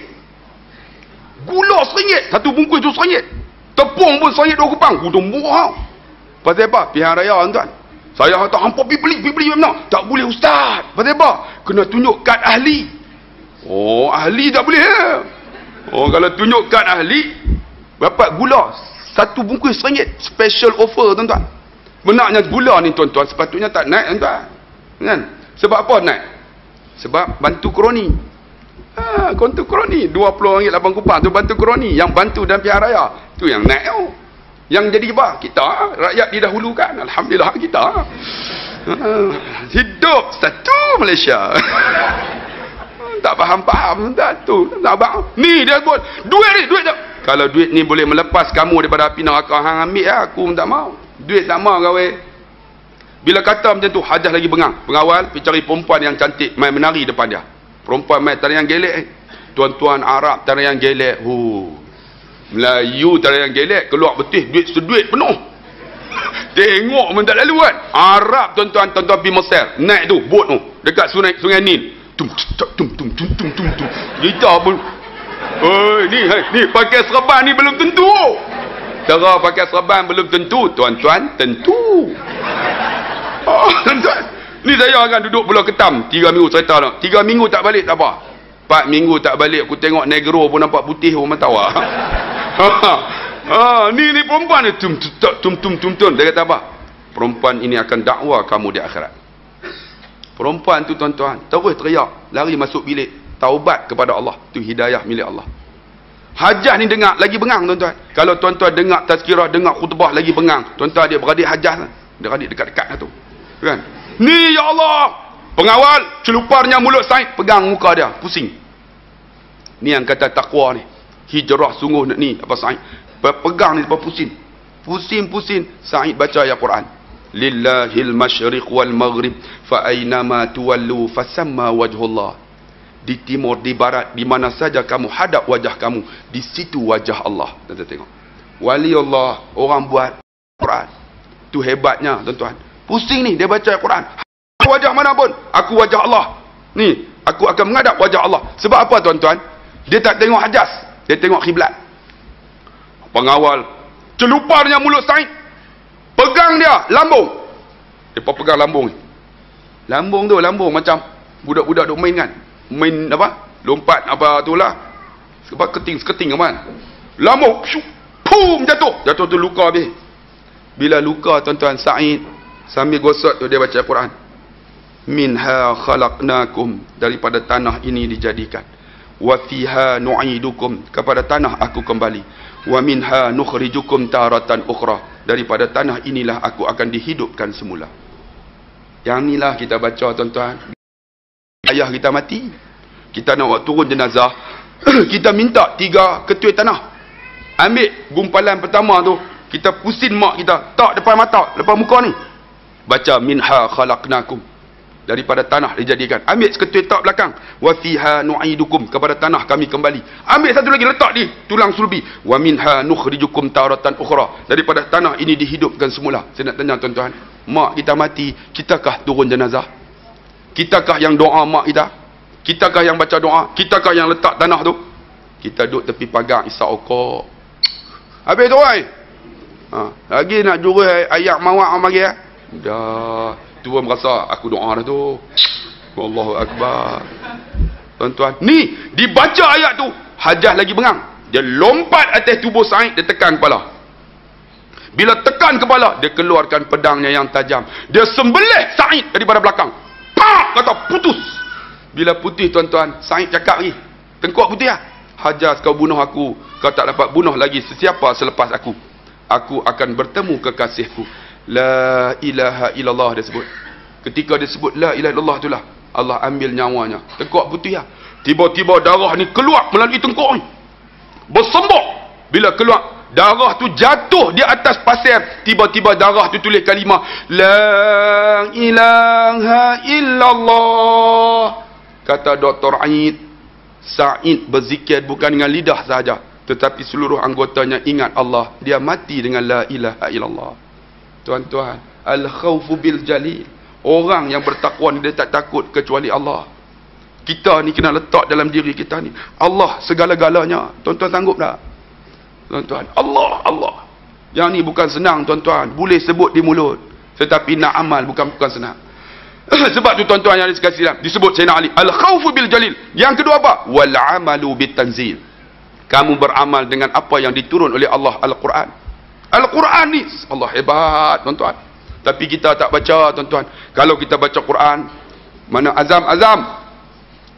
Gula RM1. Satu bungkus tu RM1. Tepung pun RM1 2 kupang. Udah murah. Pasal apa? Pihak raya tuan-tuan. Saya kata hampa pergi beli mana? Tak boleh Ustaz. Pasal apa? Kena tunjuk kad ahli. Oh, ahli tak boleh. Oh, kalau tunjuk kad ahli, dapat gula. Satu bungkus RM1. Special offer tuan-tuan. Benarnya gula ni tuan-tuan sepatutnya tak naik tuan-tuan. Kan? Sebab apa naik? Sebab bantu kroni. Kontu kroni RM20.8 kupang tu bantu kroni. Yang bantu dan pihak raya. Tu yang naik tu. Yang jadi apa? Kita rakyat didahulukan. Alhamdulillah kita. Hidup satu Malaysia. Tak faham tu. Tak faham. Ni dia buat duit tak. Kalau duit ni boleh melepas kamu daripada api neraka, hang ambil lah. Aku tak mau. Duit tak mau gawe. Bila kata macam tu, hajah lagi bengang. Pengawal pergi cari perempuan yang cantik main menari depan dia. Perempuan main tarian gelek. Tuan-tuan Arab tarian gelek. Melayu tarian gelek, keluar betis duit seduit penuh. Tengok pun tak lalu kan. Arab tuan-tuan pergi Mesir, naik tu bot tu dekat sungai Nil. Tum. Kita pun ni pakai serban ni belum tentu. Cara pakai serban belum tentu, tuan-tuan tentu. Tuan-tuan. Ni saya akan duduk Pulau Ketam 3 minggu cerita nak. 3 minggu tak balik tak apa. 4 minggu tak balik aku tengok negro pun nampak putih pun matawa. Ni perempuan ni tum. Dia kata apa? Perempuan ini akan dakwa kamu di akhirat. Perempuan tu tuan-tuan terus teriak, lari masuk bilik, taubat kepada Allah. Tu hidayah milik Allah. Hajah ni dengar lagi bengang tuan-tuan. Kalau tuan-tuan dengar tazkirah, dengar khutbah lagi bengang. Tuan-tuan dia beradik hajah. Dia beradik dekat-dekat lah tu. Kan? Ni ya Allah. Pengawal celuparnya mulut Said, pegang muka dia, pusing. Ni yang kata takwa ni. Hijrah sungguh ni apa Said. Pegang ni lepas pusing. Pusing. Said baca ayat Quran. Lillahil masyriq wal maghrib fa aynama tuwallu fasamma wajhullah. Di timur, di barat, di mana saja kamu hadap wajah kamu, di situ wajah Allah. Tuan-tuan tengok. Wali Allah, orang buat Quran. Tu hebatnya tuan-tuan. Pusing ni dia baca Quran. Wajah mana pun, aku wajah Allah. Ni, aku akan menghadap wajah Allah. Sebab apa tuan-tuan? Dia tak tengok hajas, dia tengok kiblat. Pengawal celuparnya mulut Said, pegang dia lambung. Depa pegang lambung ni. Lambung macam budak-budak duk main kan. Main apa? Lompat apa tu lah. Sebab seketing apa kan. Lambung pum jatuh tu luka habis. Bila luka tuan-tuan, Sa'id sambil gosok tu dia baca Quran. Minha khalaqnakum, daripada tanah ini dijadikan. Wa fiha nu'idukum, kepada tanah aku kembali. Wa minha nukhrijukum taratan ukhra, daripada tanah inilah aku akan dihidupkan semula. Yang inilah kita baca tuan-tuan. Ayah kita mati, kita nak buat turun jenazah, kita minta 3 ketui tanah. Ambil gumpalan pertama tu, kita pusing mak kita, tak depan mata, depan muka ni. Baca minha khalaqnakum, daripada tanah dijadikan. Ambil seketui tak belakang, wa fiha nu'idukum, kepada tanah kami kembali. Ambil satu lagi, letak di tulang sulbi, wa minha nukhrijukum taratan ukhra, daripada tanah ini dihidupkan semula. Saya nak tanya tuan-tuan, mak kita mati, kitakah turun jenazah? Kitakah yang doa mak kita? Kitakah yang baca doa? Kitakah yang letak tanah tu? Kita duduk tepi pagar isap okok. Habis tu ai. Lagi nak jurus ayat mawak orang bagi. Dah, tua merasa aku doa dah tu. Allahu akbar. Tuan-tuan, ni dibaca ayat tu, Hajjah lagi bengang. Dia lompat atas tubuh Sa'id, dia tekan kepala. Bila tekan kepala, dia keluarkan pedangnya yang tajam. Dia sembelih Sa'id daripada belakang. Pak! Kata putus. Bila putih tuan-tuan, Sa'id cakap lagi, tengkok putih lah. Hajjah, kau bunuh aku, kau tak dapat bunuh lagi sesiapa selepas aku. Aku akan bertemu kekasihku. La ilaha illallah, dia sebut. Ketika dia sebut la ilaha illallah itulah, Allah ambil nyawanya. Tengkok putih lah. Tiba-tiba darah ni keluar melalui tengkok ni, bersembur. Bila keluar, darah tu jatuh di atas pasir. Tiba-tiba darah tu tulis kalimah la ilaha illallah. Kata Dr. Aid, Sa'id berzikir bukan dengan lidah sahaja, tetapi seluruh anggotanya ingat Allah. Dia mati dengan la ilaha illallah. Tuan-tuan, al-khawfu bil jalil. Orang yang bertakwa ni, dia tak takut kecuali Allah. Kita ni kena letak dalam diri kita ni, Allah segala-galanya. Tuan-tuan sanggup tak? Tuan-tuan, Allah, Allah. Yang ni bukan senang tuan-tuan. Boleh sebut di mulut, tetapi nak amal bukan senang. Sebab tu tuan-tuan yang dikasihi dalam, disebut Sayyidina Ali, al-khawfu bil jalil. Yang kedua apa? Wal amalu bit tanzil. Kamu beramal dengan apa yang diturun oleh Allah, Al-Quran. Al-Quran ni, Allah hebat tuan-tuan. Tapi kita tak baca tuan-tuan. Kalau kita baca Quran, mana Azam?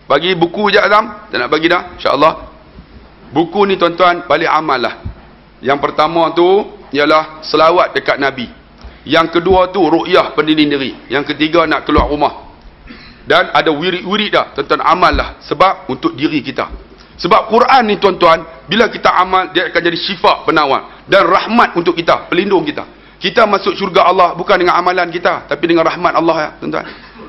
Bagi buku je Azam. Tak nak bagi dah, insya-Allah. Buku ni tuan-tuan, balik amal lah. Yang pertama tu ialah selawat dekat Nabi. Yang kedua tu ru'yah pendinding diri. Yang ketiga nak keluar rumah. Dan ada wirid-wirid dah tuan-tuan, amal lah. Sebab untuk diri kita. Sebab Quran ni tuan-tuan, bila kita amal, dia akan jadi syifa, penawar dan rahmat untuk kita, pelindung kita. Kita masuk syurga Allah bukan dengan amalan kita, tapi dengan rahmat Allah ya tuan-tuan.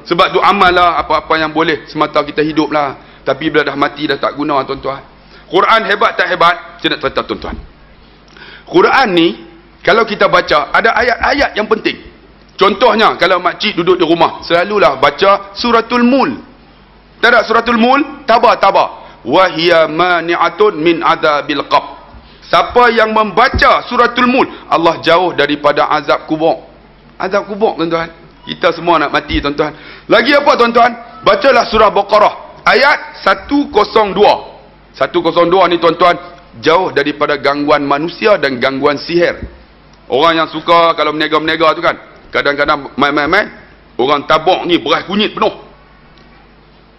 Sebab tu amal lah apa-apa yang boleh semata kita hidup lah. Tapi bila dah mati dah tak guna tuan-tuan. Quran hebat tak hebat? Saya nak cerita tuan-tuan. Quran ni kalau kita baca, ada ayat-ayat yang penting. Contohnya, kalau makcik duduk di rumah, selalulah baca suratul Mul. Tak ada suratul Mul? Tabah. Wahiya mani'atun min adzabil qabr. Siapa yang membaca suratul Mul, Allah jauh daripada azab kubur. Azab kubur tuan-tuan. Kita semua nak mati tuan-tuan. Lagi apa tuan-tuan? Bacalah surah Baqarah ayat 102. 102 ni tuan-tuan, jauh daripada gangguan manusia dan gangguan sihir. Orang yang suka kalau menega-menega tu kan, kadang-kadang main-main, orang tabuk ni beras kunyit penuh.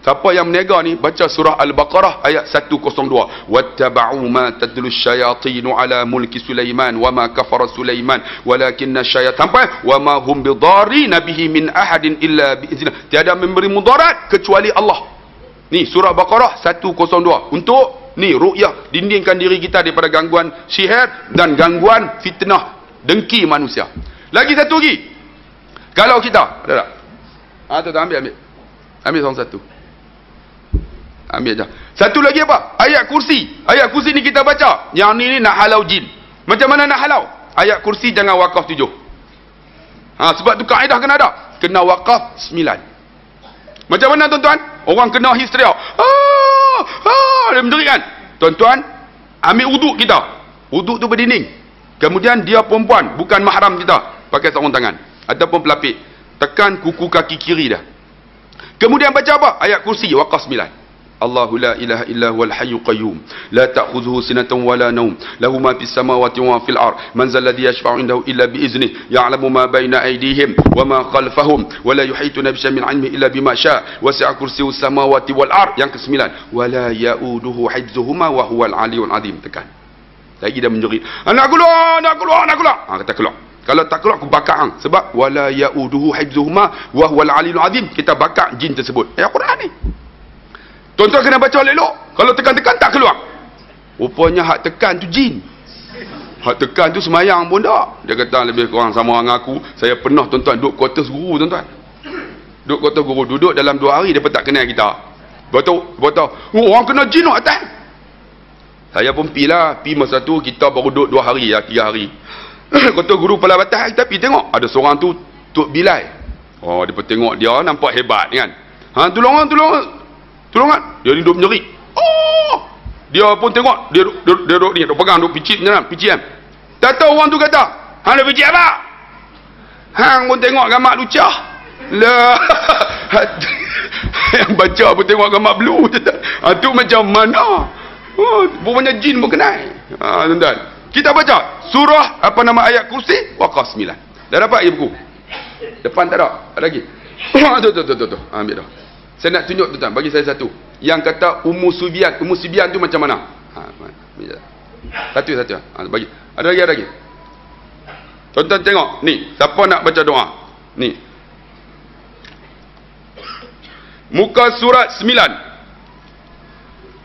Siapa yang menega ni, baca surah Al-Baqarah ayat 102. Wattaba'u ma tadlu syayatinu ala mulki Sulaiman wa ma kafara Sulaiman walakinna syayat, sampai wa ma hum bidarrina bihi min ahadin illa biiznillah. Tiada memberi mudarat kecuali Allah. Ni surah Baqarah 102. Untuk ni ru'yah, dindingkan diri kita daripada gangguan sihir dan gangguan fitnah dengki manusia. Lagi satu lagi. Kalau kita, ada tak? Tu ambil. Ambil satu. Ambil je. Satu lagi apa? Ayat kursi. Ayat kursi ni kita baca. Yang ni nak halau jin. Macam mana nak halau? Ayat kursi jangan wakaf 7. Sebab tu kaedah kena ada. Kena wakaf 9. Macam mana tuan-tuan? Orang kena histeria. Dia menjerit kan? Tuan-tuan, ambil wuduk kita. Wuduk tu berdinding. Kemudian dia perempuan, bukan mahram kita, pakai sarung tangan ataupun pelapik. Tekan kuku kaki kiri dah. Kemudian baca apa? Ayat kursi, wakaf 9. Allahu la ilaha illa huwal hayyul qayyum la ta'khudhuhu sinatun wa la nawm lahu ma fis samawati wa fil ard man zal ladzi yashfa'u indahu illa bi iznihi ya'lamu ma bayna aydihim wa ma khalfahum wa la yuhituna bi syai'in min 'ilmihi illa bima syaa wasi'a kursiyyus samawati wal ard. Yang ke-9, wa la ya'uduhu hifdzuhuma wa huwal 'aliyyul 'azim. Tekan lagi dah menjerit, nak keluar, nak keluar, nak keluar. Kata keluar. Kalau tak keluar aku bakar hang. Sebab wala ya'uduhu hifdzuhuma wa huwal 'aliyyul 'azim. Kita bakar jin tersebut. Ayat Quran ni. Tuan-tuan kena baca elok. Kalau tekan-tekan tak keluar. Rupanya hak tekan tu jin. Hak tekan tu semayang pun tak. Dia kata lebih kurang sama dengan aku. Saya pernah tuan-tuan duduk kuartus guru tuan-tuan. Duduk kuartus guru. Duduk dalam 2 hari dia pun tak kenal kita. Betul. Oh, orang kena jin atas. Saya pun pi lah. Pi masa tu kita baru duduk 2 hari ya, 3 hari. Kata guru kepala batas kita pi tengok. Ada seorang tu Tok Bilal. Oh, dia pun tengok dia nampak hebat kan. Tolong. Dia ni duduk menjerit. Oh! Dia pun tengok. Dia duduk ni. Duduk pegang. Duduk picit kan. Tak tahu orang tu kata. Hang dah picit apa? Hang pun tengok gambar lucah. Lah. Yang baca pun tengok gambar blue. Tu macam mana? Oh, rupanya jin pun kenal. Tuan-tuan. Kita baca. Surah apa nama ayat kursi? Waqah 9. Dah dapat lagi buku? Depan tak ada? Ada lagi? Tu. Ambil dah. Saya nak tunjuk tuan-tuan, bagi saya satu. Yang kata Ummu Sibyan tu macam mana? Satu. Bagi. Ada lagi. Tuan-tuan tengok. Ni, siapa nak baca doa? Ni. Muka surat 9.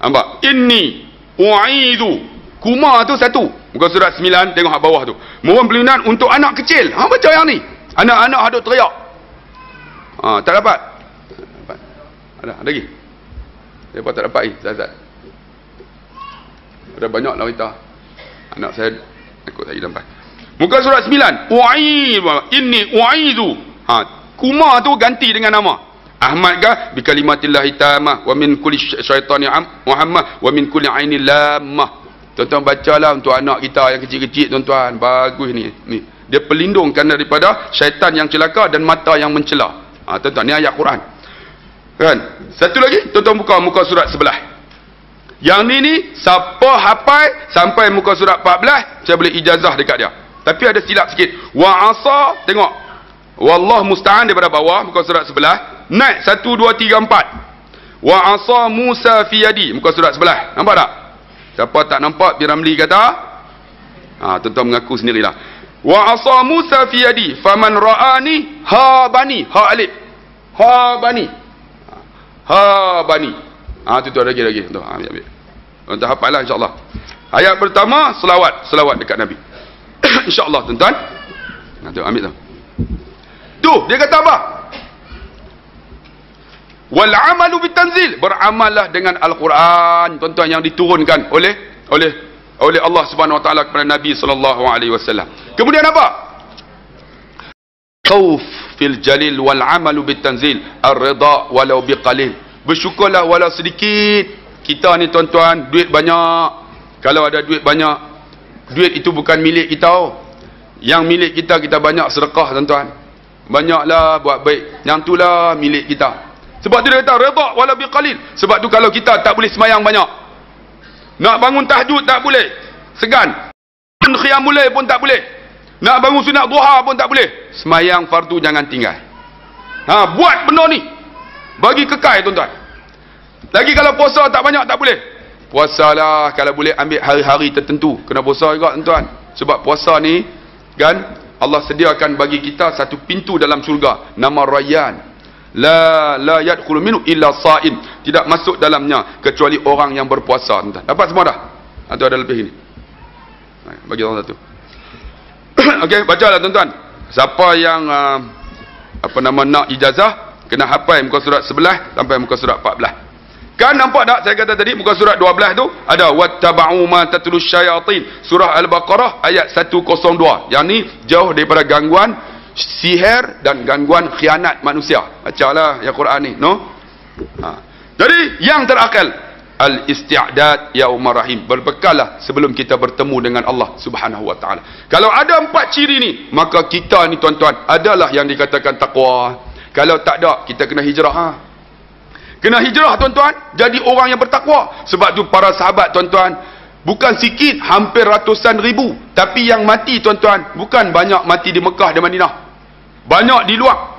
Nampak? Inni u'idu. Kuma tu satu. Muka surat 9, tengok kat bawah tu. Mohon perlindungan untuk anak kecil. Baca yang ni. Anak-anak hadut teriak. Tak dapat. Ada lagi. Siapa tak dapat ni? Zat. Ada banyak lah kita. Anak saya ikut saya dapat. Muka surat 9. Inni u'idu. Kuma tu ganti dengan nama. Ahmad kah? Bi kalimatillahi tamah wa min kulli syaitani Muhammad wa min kulli ainin lamah. Tuan-tuan bacalah untuk anak kita yang kecil-kecil tuan-tuan. Bagus ni. Dia pelindungkan daripada syaitan yang celaka dan mata yang mencela. Tuan-tuan, ni ayat Quran. Kan? Satu lagi, tuan-tuan buka muka surat sebelah. Yang ni siapa hafal sampai muka surat 14, saya boleh ijazah dekat dia. Tapi ada silap sikit. Wa asa, tengok. Wallah musta'an daripada bawah muka surat sebelah. Naik 1 2 3 4. Wa asa Musa fi yadi, muka surat sebelah. Nampak tak? Siapa tak nampak Piramli kata? Tuan-tuan mengaku sendirilah. Wa asa Musa fi yadi faman ra'ani ha bani, ha alif. Ha bani. Tu lagi. Tu ambil. Tuan-tuan hafallah insya-Allah. Ayat pertama selawat dekat Nabi. Insya-Allah tuan-tuan. Tu ambil tu. Tu dia kata apa? Wal amalu bitanzil, beramallah dengan Al-Quran tuan-tuan yang diturunkan oleh Allah Subhanahu wa taala kepada Nabi sallallahu alaihi wasallam. Kemudian apa? Khauf fil jalil wal amalu bitanzil ar-ridha walau biqalil. Bersyukurlah walau sedikit. Kita ni tuan-tuan duit banyak. Kalau ada duit banyak, duit itu bukan milik kita. Yang milik kita banyak sedekah tuan-tuan. Banyaklah buat baik. Yang itulah milik kita. Sebab tu dia kata redha wala biqalil. Sebab tu kalau kita tak boleh semayang banyak, nak bangun tahajud tak boleh, segan. Qiyamul lail pun tak boleh. Nak bangun sunat duha pun tak boleh. Semayang fardu jangan tinggal. Buat benda ni. Bagi kekal tuan-tuan. Lagi kalau puasa tak banyak tak boleh. Puasalah kalau boleh ambil hari-hari tertentu. Kena puasa juga tuan-tuan. Sebab puasa ni kan Allah sediakan bagi kita satu pintu dalam syurga. Nama Rayyan. La yadkhulu minhu illa sha'im. Tidak masuk dalamnya kecuali orang yang berpuasa tuan-tuan. Dapat semua dah? Atau ada lebih ini? Bagi orang satu. Okey, bacalah tuan-tuan. Siapa yang nak ijazah kena hafal muka surat 11 sampai muka surat 14. Kan nampak tak saya kata tadi muka surat 12 tu ada wattaba'u ma tatlu syayatin, surah Al-Baqarah ayat 102. Yang ni jauh daripada gangguan sihir dan gangguan khianat manusia. Bacalah ya Quran ni, no? Jadi yang terakal al-isti'dad yaumar rahim, berbekallah sebelum kita bertemu dengan Allah Subhanahu wa taala. Kalau ada 4 ciri ni, maka kita ni tuan-tuan adalah yang dikatakan takwa. Kalau tak ada, kita kena hijrah. Kena hijrah tuan-tuan, jadi orang yang bertakwa. Sebab tu para sahabat tuan-tuan, bukan sikit, hampir ratusan ribu. Tapi yang mati tuan-tuan, bukan banyak mati di Mekah dan Madinah. Banyak di luar.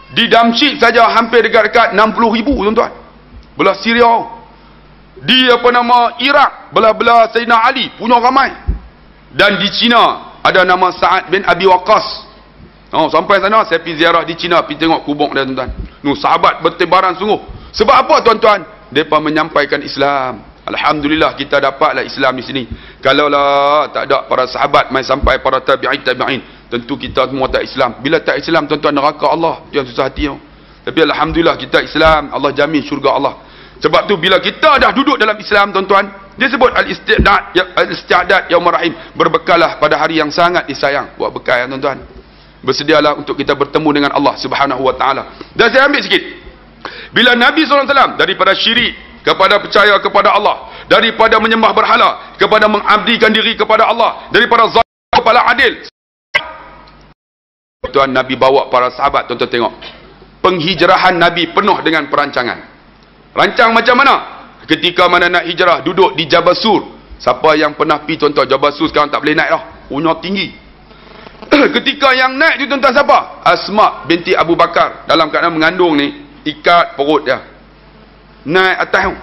Di Damsyik saja hampir dekat-dekat 60 ribu tuan-tuan. Belah Syria. Di Iraq, belah-belah Sayyidina Ali punya ramai. Dan di China ada nama Sa'ad bin Abi Waqqas. Sampai sana saya pergi ziarah di China, pergi tengok kubur dia tuan-tuan. Sahabat bertebaran sungguh. Sebab apa tuan-tuan? Mereka menyampaikan Islam. Alhamdulillah kita dapatlah Islam di sini. Kalaulah tak ada para sahabat mai sampai para tabi'in, tentu kita semua tak Islam. Bila tak Islam tuan-tuan, neraka Allah. Itu yang susah hati. Tapi alhamdulillah kita Islam, Allah jamin syurga Allah. Sebab tu bila kita dah duduk dalam Islam tuan-tuan, dia sebut al-isti'dad yaumur rahim, berbekallah pada hari yang sangat disayang. Buat bekal tuan-tuan. Bersedialah untuk kita bertemu dengan Allah Subhanahu wa taala. Dan saya ambil sikit. Bila Nabi SAW daripada syirik kepada percaya kepada Allah, daripada menyembah berhala kepada mengabdikan diri kepada Allah, daripada zalim kepada adil. Tuan, Nabi bawa para sahabat, tuan-tuan tengok. Penghijrahan Nabi penuh dengan perancangan. Rancang macam mana? Ketika mana nak hijrah, duduk di Jabal Sur. Siapa yang pernah pergi tuan-tuan, Jabal Sur sekarang tak boleh naik dah. Punya tinggi. Ketika yang naik tu tuan-tuan siapa? Asma binti Abu Bakar dalam keadaan mengandung ni, ikat perut dia, naik atas.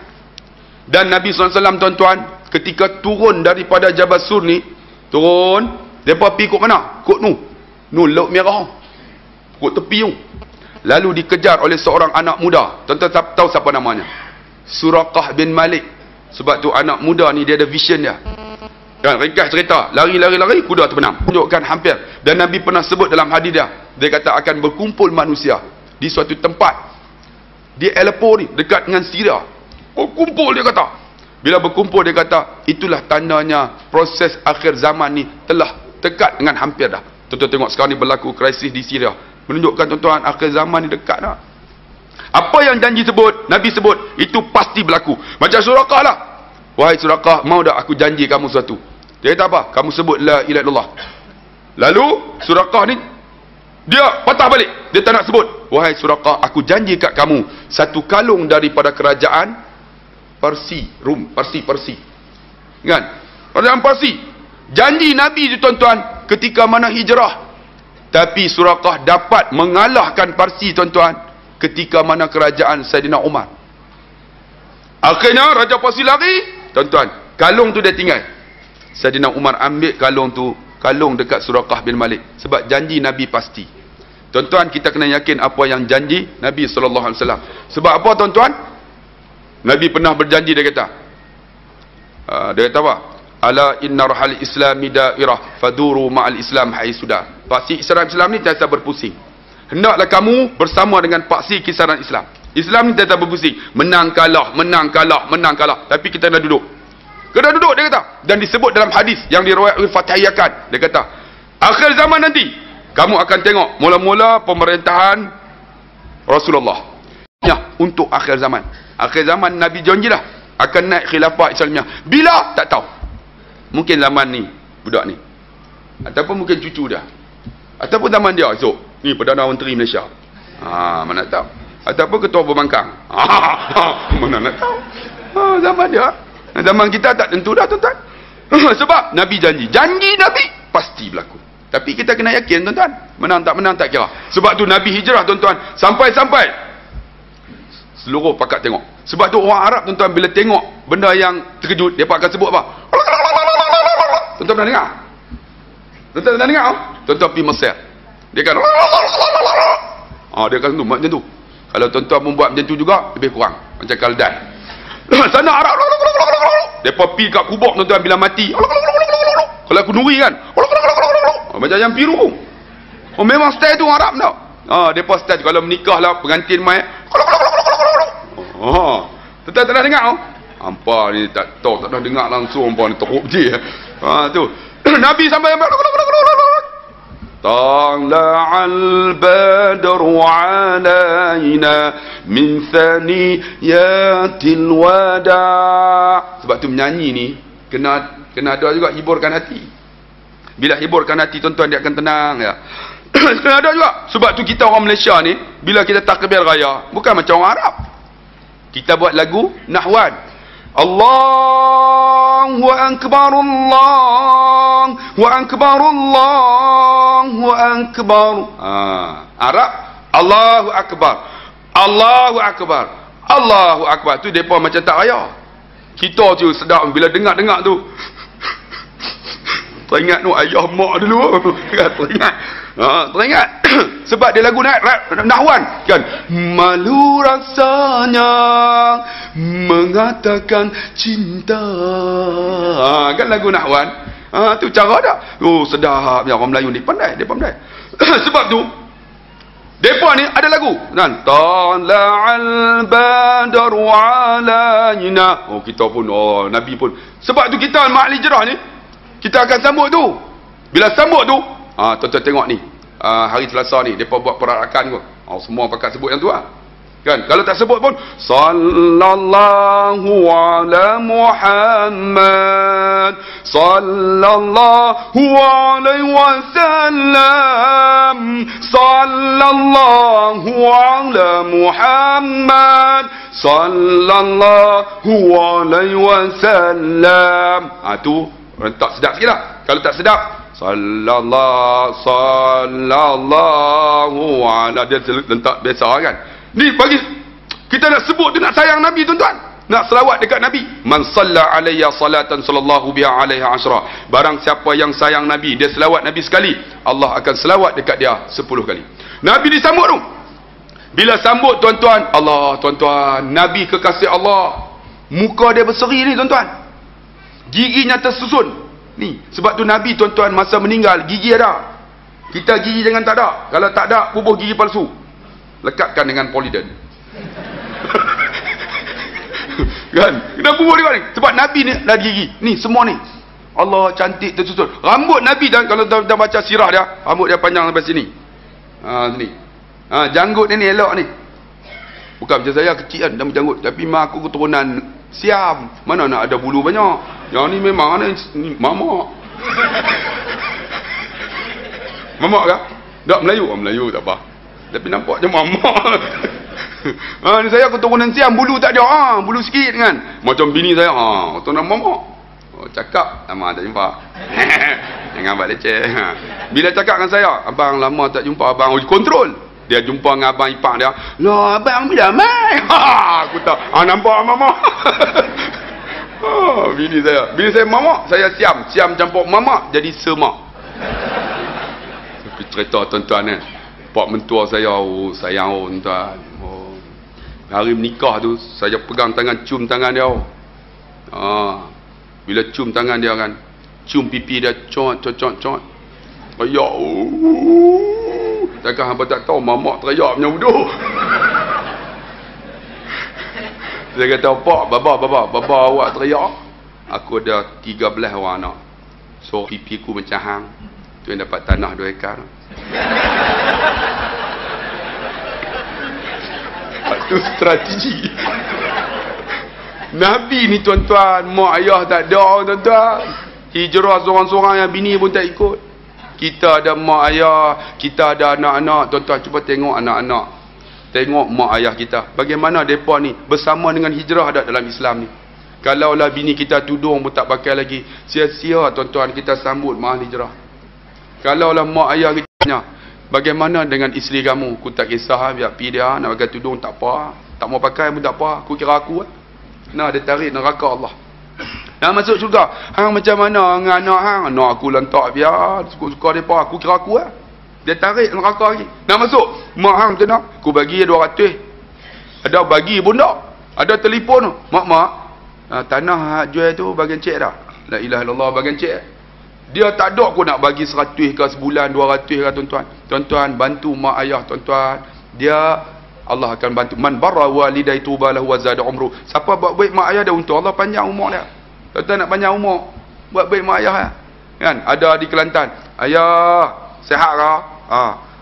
Dan Nabi SAW tuan-tuan, ketika turun daripada Jabal Sur ni, turun, mereka pergi kot mana? Kot Laut Merah, kot tepi tu. Lalu dikejar oleh seorang anak muda. Tuan-tuan tahu siapa namanya? Suraqah bin Malik. Sebab tu anak muda ni dia ada vision dia. Kan, ringkas cerita, lari, kuda terbenam. Tunjukkan hampir. Dan Nabi pernah sebut dalam hadis dia, dia kata akan berkumpul manusia di suatu tempat di Aleppo ni, dekat dengan Syria. Berkumpul dia kata. Bila berkumpul dia kata, itulah tandanya proses akhir zaman ni telah dekat dengan hampir dah. Tuan-tuan tengok sekarang ni berlaku krisis di Syria. Menunjukkan tuan-tuan akhir zaman ni dekat dah. Apa yang janji sebut, Nabi sebut, itu pasti berlaku. Macam Suraqah lah. Wahai Suraqah, mau tak aku janji kamu sesuatu? Dia kata apa? Kamu sebut la ilaha illallah. Lalu Suraqah ni dia patah balik. Dia tak nak sebut. Wahai Suraqah, aku janji kat kamu satu kalung daripada kerajaan Parsi, Parsi. Kan? Kerajaan Parsi. Janji Nabi tu tuan-tuan ketika mana hijrah. Tapi Suraqah dapat mengalahkan Parsi tuan-tuan ketika mana kerajaan Saidina Umar. Akhirnya Raja Parsi lari, tuan-tuan, kalung tu dia tinggal. Saidina Umar ambil kalung tu, kalung dekat Suraqah bin Malik. Sebab janji Nabi pasti. Tuan-tuan, kita kena yakin apa yang janji Nabi SAW. Sebab apa tuan-tuan? Nabi pernah berjanji, dia kata apa? Ala inna rahal islami dairah faduru ma'al islam haisudah. Paksi Islam ni tiada berpusing. Hendaklah kamu bersama dengan paksi kisaran Islam. Islam ni tiada berpusing. Menang kalah. Tapi kita nak duduk. Kena duduk, dia kata. Dan disebut dalam hadis yang diriwayatkan Fatihiyahkan. Dia kata, akhir zaman nanti, kamu akan tengok mula-mula pemerintahan Rasulullah. Ya, untuk akhir zaman. Akhir zaman Nabi janjilah akan naik khilafah Islamiyah. Bila? Tak tahu. Mungkin zaman ni, budak ni. Ataupun mungkin cucu dia. Ataupun zaman dia esok. Ni Perdana Menteri Malaysia. Mana tahu. Ataupun ketua pembangkang. Mana nak tahu. Zaman dia. Zaman kita tak tentu dah tuan-tuan. Sebab Nabi janji. Janji Nabi pasti berlaku. Tapi kita kena yakin tuan-tuan. Menang tak kira. Sebab tu Nabi hijrah tuan-tuan. Sampai-sampai seluruh pakat tengok. Sebab tu orang Arab tuan-tuan bila tengok benda yang terkejut, dia akan sebut apa? Tuan-tuan pernah dengar? Tuan-tuan pernah dengar? Tuan-tuan pergi Mesir. Dia akan dia akan macam tu. Kalau tuan-tuan membuat macam tu juga, lebih kurang. Macam Kaldan. Sana Arab. Mereka pergi kat kubur tuan-tuan bila mati. Kalau aku nuri kan. Macam yang piru. Memang style tu Arab tau. Mereka style kalau menikah lah, pengantin mai. Tuan-tuan tak nak dengar? Hampa ni tak tahu, tak nak dengar langsung. Hampa ni teruk je. Tu. Nabi sampai Tala'al badru alaina min thaniyatil wada'. Sebab tu menyanyi ni kena ada juga hiburkan hati. Bila hiburkan hati tuan-tuan, dia akan tenang ya. Kena ada juga. Sebab tu kita orang Malaysia ni, bila kita takbir raya, bukan macam orang Arab. Kita buat lagu nahwan. Allahu akbar, Allahu akbar, Allahu akbar. Arab Allahu akbar, Allahu akbar, Allahu akbar. Tu depa macam tak raya. Kita tu sedap bila dengar-dengar tu. Teringat tu ayah mak dulu. Teringat. Teringat. Sebab dia lagu nahwan kan. Malu rasanya mengatakan cinta. Kan lagu nahwan. Tu cara dah. Oh sedap ya, orang Melayu ni pandai, dia pandai. Sebab tu depa ni ada lagu kan, tala'al badru alaina. Oh kita pun, oh Nabi pun. Sebab tu kita Mahli Hijrah ni kita akan sambut tu. Bila sambut tu, tuan-tuan tengok ni. Hari Selasa ni depa buat perarakan pun. Semua pakat sebut yang tu lah. Kan? Kalau tak sebut pun sallallahu ala Muhammad sallallahu alaihi wasallam sallallahu ala Muhammad sallallahu alaihi wasallam. Tu rentak sedap sikit lah. Kalau tak sedap sallallahu ala, dia rentak biasa kan. Ni bagi kita nak sebut tu, nak sayang Nabi tuan-tuan, nak selawat dekat Nabi. Man salla alayya salatan sallallahu biha alaiha asyra. Barang siapa yang sayang Nabi, dia selawat Nabi sekali, Allah akan selawat dekat dia 10 kali. Nabi disambut tu. Bila sambut tuan-tuan, Allah tuan-tuan, Nabi kekasih Allah, muka dia berseri ni tuan-tuan, giginya tersusun ni. Sebab tu Nabi tuan-tuan masa meninggal gigi ada. Kita gigi jangan tak ada. Kalau tak ada, bubuh gigi palsu, lekatkan dengan Polident. Kan? Kena bubuh dia ni. Sebab Nabi ni dah gigi. Ni semua ni. Allah cantik tersusun. Rambut Nabi dan kalau dah baca sirah dia, rambut dia panjang sampai sini. Sini. Janggut dia ni elok ni. Bukan macam saya kecil kan, dah berjanggut. Tapi mak aku keturunan Siam. Mana nak ada bulu banyak. Yang ni memang ni mamak. Mamak kah? Tak Melayu. Melayu tak apa. Tapi nampak macam mamak. Ni saya keturunan Siam, bulu tak ada. Bulu sikit kan. Macam bini saya, keturunan mamak. Cakap, lama tak jumpa. Jangan buat leceh. Bila cakap dengan saya, abang lama tak jumpa abang, kontrol. Dia jumpa dengan abang ipar dia, lah abang bila mai? Aku tak, nampak mamak. Bini saya mamak, saya Siam campur mamak jadi semak. Tapi cerita tuan-tuan ni, pak mentua saya, sayang tuan. Hari menikah tu, saya pegang tangan, cium tangan dia. Bila cium tangan dia kan, cium pipi dia, cot. Teriak. Takkan hampa tak tahu mamak teriak punya bodoh. Saya kata, pak, baba awak teriak. Aku ada 13 orang anak. So pipi ku macam hang. Tu yang dapat tanah 2 ekar. Itu strategi. Nabi ni tuan-tuan, mak ayah tak ada tuan-tuan. Hijrah seorang-seorang yang bini pun tak ikut. Kita ada mak ayah, kita ada anak-anak. Tuan-tuan cuba tengok anak-anak, tengok mak ayah kita, bagaimana mereka ni bersama dengan hijrah ada dalam Islam ni. Kalaulah bini kita tudung pun tak pakai lagi, sia-sia tuan-tuan kita sambut Mahli Hijrah. Kalaulah mak ayah kita tanya, bagaimana dengan isteri kamu? Aku tak kisah, biar pergi dia nak pakai tudung tak apa, tak mau pakai pun tak apa, aku kira aku nah dia tarik neraka Allah. Nak masuk syurga, hang macam mana dengan anak hang? Anak aku lantak biar, suka-suka depa, aku kira aku dia tarik neraka lagi. Nak masuk, mak hang macam mana? Aku bagi 200. Ada bagi pun tak? Ada telefon tu. Mak, tanah jual tu bagian cek dah. La ilaha illallah, bagian cek. Dia tak ada aku nak bagi 100 ke sebulan, 200 ke tuan-tuan. Tuan-tuan bantu mak ayah tuan-tuan. Dia Allah akan bantu. Man barra walidai tuba lahu wa zada umru. Siapa buat baik mak ayah dia, untuk Allah panjang umur dia. Tuan-tuan nak panjang umur, buat baik mak ayah kan? Ada di Kelantan, ayah sihat ke?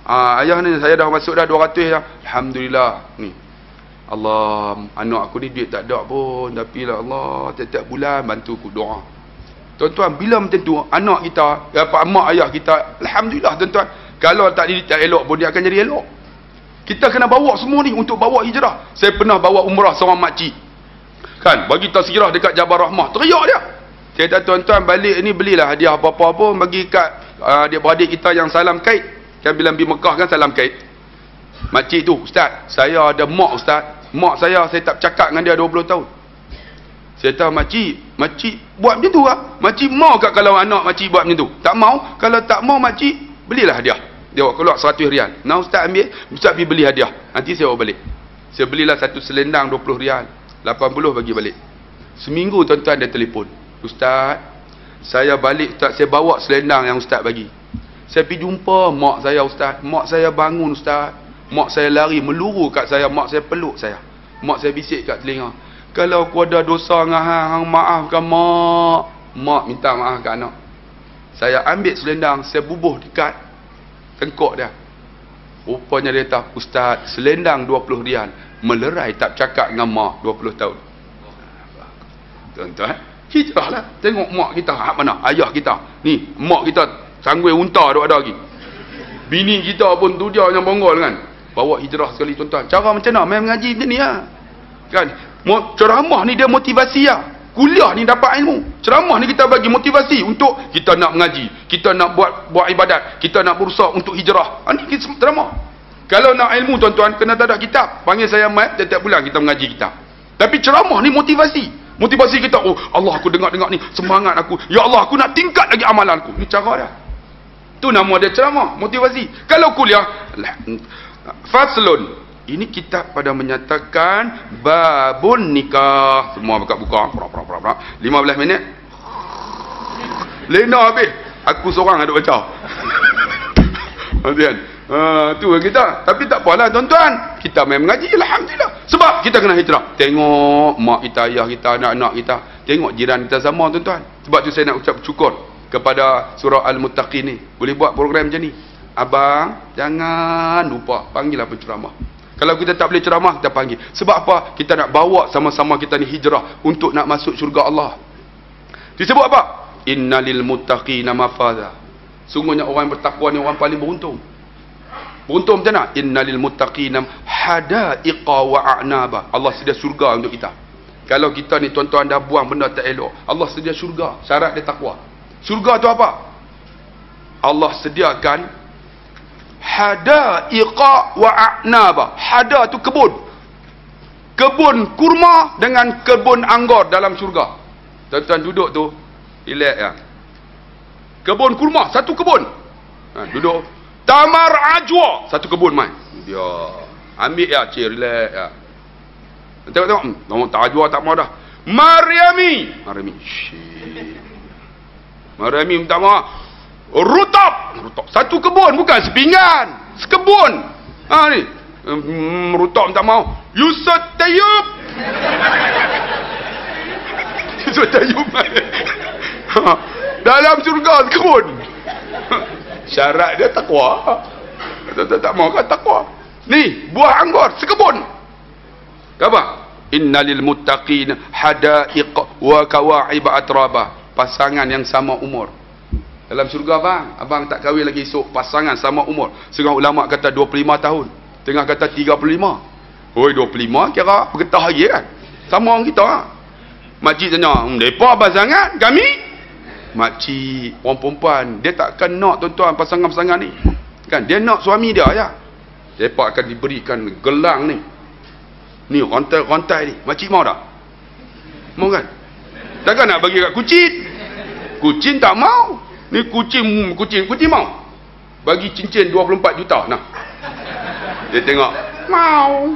Ayah ni saya dah masuk dah 200 dah. Alhamdulillah. Ni Allah, anak aku ni duit tak ada pun, tapi lah Allah tiap-tiap bulan bantu aku doa. Tuan-tuan, bila macam tu anak kita, mak ayah kita, alhamdulillah tuan-tuan. Kalau tak elok pun dia akan jadi elok. Kita kena bawa semua ni untuk bawa hijrah. Saya pernah bawa umrah seorang makcik. Kan, bagi tazkirah dekat Jabal Rahmah. Teriak dia. Saya kata, tuan-tuan balik ni belilah hadiah apa-apa pun bagi kat adik-beradik kita yang salam kait. Kan bila pergi Mekah kan salam kait. Makcik tu, ustaz, saya ada mak ustaz. Mak saya tak bercakap dengan dia 20 tahun. Saya kata, makcik buat macam tu lah. Makcik mau kat kalau anak makcik buat macam tu? Tak mau? Kalau tak mau makcik, belilah hadiah. Dia keluar 100 rial. Nah ustaz ambil, ustaz pergi beli hadiah. Nanti saya bawa balik. Saya belilah satu selendang 20 rial. 80 bagi balik. Seminggu tuan-tuan dia telefon. Ustaz, saya balik ustaz, saya bawa selendang yang ustaz bagi. Saya pergi jumpa mak saya ustaz. Mak saya bangun ustaz. Mak saya lari meluru kat saya. Mak saya peluk saya. Mak saya bisik kat telinga. Kalau aku ada dosa dengan hang, maafkan mak. Mak minta maaf kat anak. Saya ambil selendang, saya bubuh dekat tengkok dia. Rupanya dia kata, ustaz, selendang 20 rial. Melerai tak cakap dengan mak 20 tahun. Tuan-tuan, hijrah lah. Tengok mak kita, hak mana? Ayah kita. Ni, mak kita sanggui unta duk ada lagi. Bini kita pun tu dia yang bonggol kan. Bawa hijrah sekali tuan-tuan. Cara macam mana? Main mengaji macam ni lah. Kan? Ceramah ni dia motivasi lah. Kuliah ni dapat ilmu. Ceramah ni kita bagi motivasi untuk kita nak mengaji, kita nak buat ibadat, kita nak berusaha untuk hijrah. Ini kita ceramah. Kalau nak ilmu tuan-tuan, kena tadak kitab. Panggil saya mat, setiap bulan kita mengaji kitab. Tapi ceramah ni motivasi. Motivasi kita, oh Allah aku dengar-dengar ni, semangat aku. Ya Allah aku nak tingkat lagi amalan aku. Ni cara dia. Tu nama dia ceramah, motivasi. Kalau kuliah, faslun. Ini kitab pada menyatakan babun nikah. Semua buka-buka. 15 minit. Lena habis. Aku seorang ada baca. Kemudian, tu kita. Tapi tak apalah tuan-tuan. Kita main mengaji. Alhamdulillah. Sebab kita kena hijrah. Tengok mak kita, ayah kita, anak-anak kita. Tengok jiran kita sama tuan-tuan. Sebab tu saya nak ucap syukur kepada surah Al-Muttaqin ni. Boleh buat program macam ni. Abang, jangan lupa panggillah penceramah. Kalau kita tak boleh ceramah, kita panggil. Sebab apa? Kita nak bawa sama-sama kita ni hijrah untuk nak masuk syurga Allah. Disebut apa? Innalil muttaqina mafaza. Sungguhnya orang yang bertakwa ni orang paling beruntung. Beruntung macam mana? Innalil muttaqina hadaiqa wa a'naba. Allah sedia syurga untuk kita. Kalau kita ni tuan-tuan dah buang benda tak elok, Allah sedia syurga. Syarat dia takwa. Syurga tu apa? Allah sediakan hadaiqa wa a'naba. Hada tu kebun. Kebun kurma dengan kebun anggur dalam syurga. Tuan-tuan duduk tu, relax ya. Kebun kurma, satu kebun. Duduk. Tamar ajwa, satu kebun mai. Dia ambil ya, relax ya. Tengok, tak ajwa tak mau dah. Maryami. Maryami minta maaf. Rutab, satu kebun, bukan sepinggan, sekebun. Ni rutab tak mau. Yusuf Tayyub. Yusuf Tayyub dalam syurga sekebun. Syarat dia takwa. Tak mau kan takwa. Ni buah anggur sekebun. Apa? Innalil muttaqin hadaiq wa kawa'ib atraba. Pasangan yang sama umur. Dalam syurga abang tak kahwin lagi esok, pasangan sama umur. Setengah ulama kata 25 tahun. Tengah kata 35. Hoi 25 kira bergetah lagi kan. Sama orang kita lah. Makcik tanya, mereka pasangan kami? Makcik, orang perempuan, dia takkan nak tuan-tuan pasangan-pasangan ni. Kan, dia nak suami dia ya. Mereka akan diberikan gelang ni. Ni rantai-rantai ni. Makcik mau tak? Mau kan? Takkan nak bagi kat kucing? Kucing tak mau. Ni kucing mau. Bagi cincin 24 juta. Nah. Dia tengok. Mau.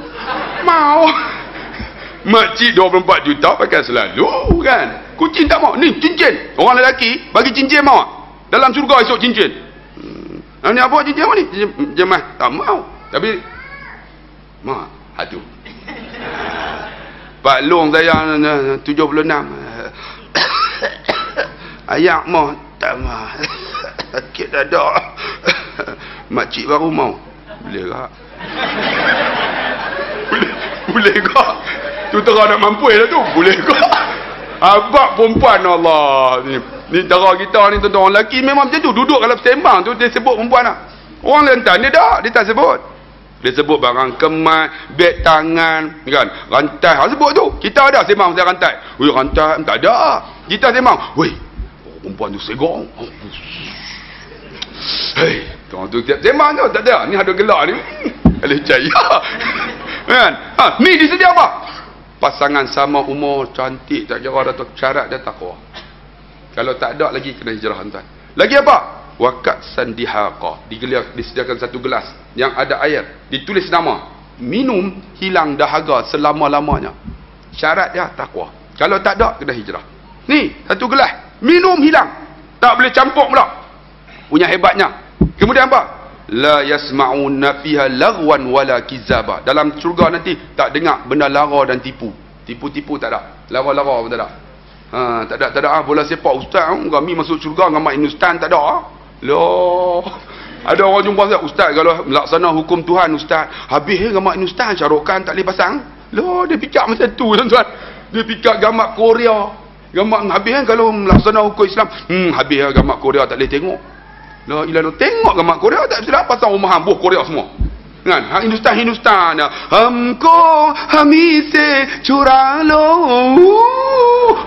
Makcik 24 juta pakai selalu kan. Kucing tak mau. Ni cincin. Orang lelaki bagi cincin mau. Dalam syurga esok cincin. Ni apa cincin apa ni? Cincin mah. Tak mau. Tapi mak hatu. Pak Long saya 76. Ayak mau tak mah. Sakit dada. Makcik baru mau. Boleh tak? Boleh tak? Tu terang nak mampu dah tu. Boleh tak? Abang perempuan Allah. Ni cara kita ni tuan-tuan. Orang lelaki memang macam tu. Duduk kalau sembang tu dia sebut perempuan lah. Orang lentan dia tak. Dia tak sebut. Dia sebut barang kemas, beg tangan, kan? Rantai. Ha, sebut tu. Kita ada sembang pasal rantai. Weh, rantai tak ada. Kita sembang. Weh, perempuan tu segong. Hei, tuan tu tiap sembang tu tak ada. Ni ada gelak ni. Alih jaya. Kan? Ha, ni disedia apa? Pasangan sama umur, cantik, tak kira dah syarat dia takwa. Kalau tak ada lagi kena hijrah tuan. Lagi apa? Wakat sandihaqa, disediakan satu gelas yang ada air, ditulis nama, minum hilang dahaga selama-lamanya. Syarat dia takwa. Kalau tak ada kena hijrah. Ni satu gelas, minum hilang, tak boleh campur pula. Punya hebatnya. Kemudian apa? La yasma'una fiha lagwan wala kizaba. Dalam syurga nanti tak dengar benda lara dan tipu. Tipu-tipu tak ada. Lara-lara pun tak ada. Ha, tak ada bola sepak ustaz, kami masuk syurga dengan mak Inustan tak ada. Loh, ada orang jumpa saya, ustaz kalau melaksana hukum Tuhan ustaz, habis gambar Inustan syarokan tak boleh pasang. Loh, dia fikir macam tu tuan-tuan. Dia fikir gambar Korea. Gambar habis kalau melaksana hukum Islam, habis gambar Korea tak boleh tengok. Loh, ilah tengok gambar Korea tak boleh pasang rumah buah Korea semua. Kan? Hindustan ya. Hamko hamise curalo.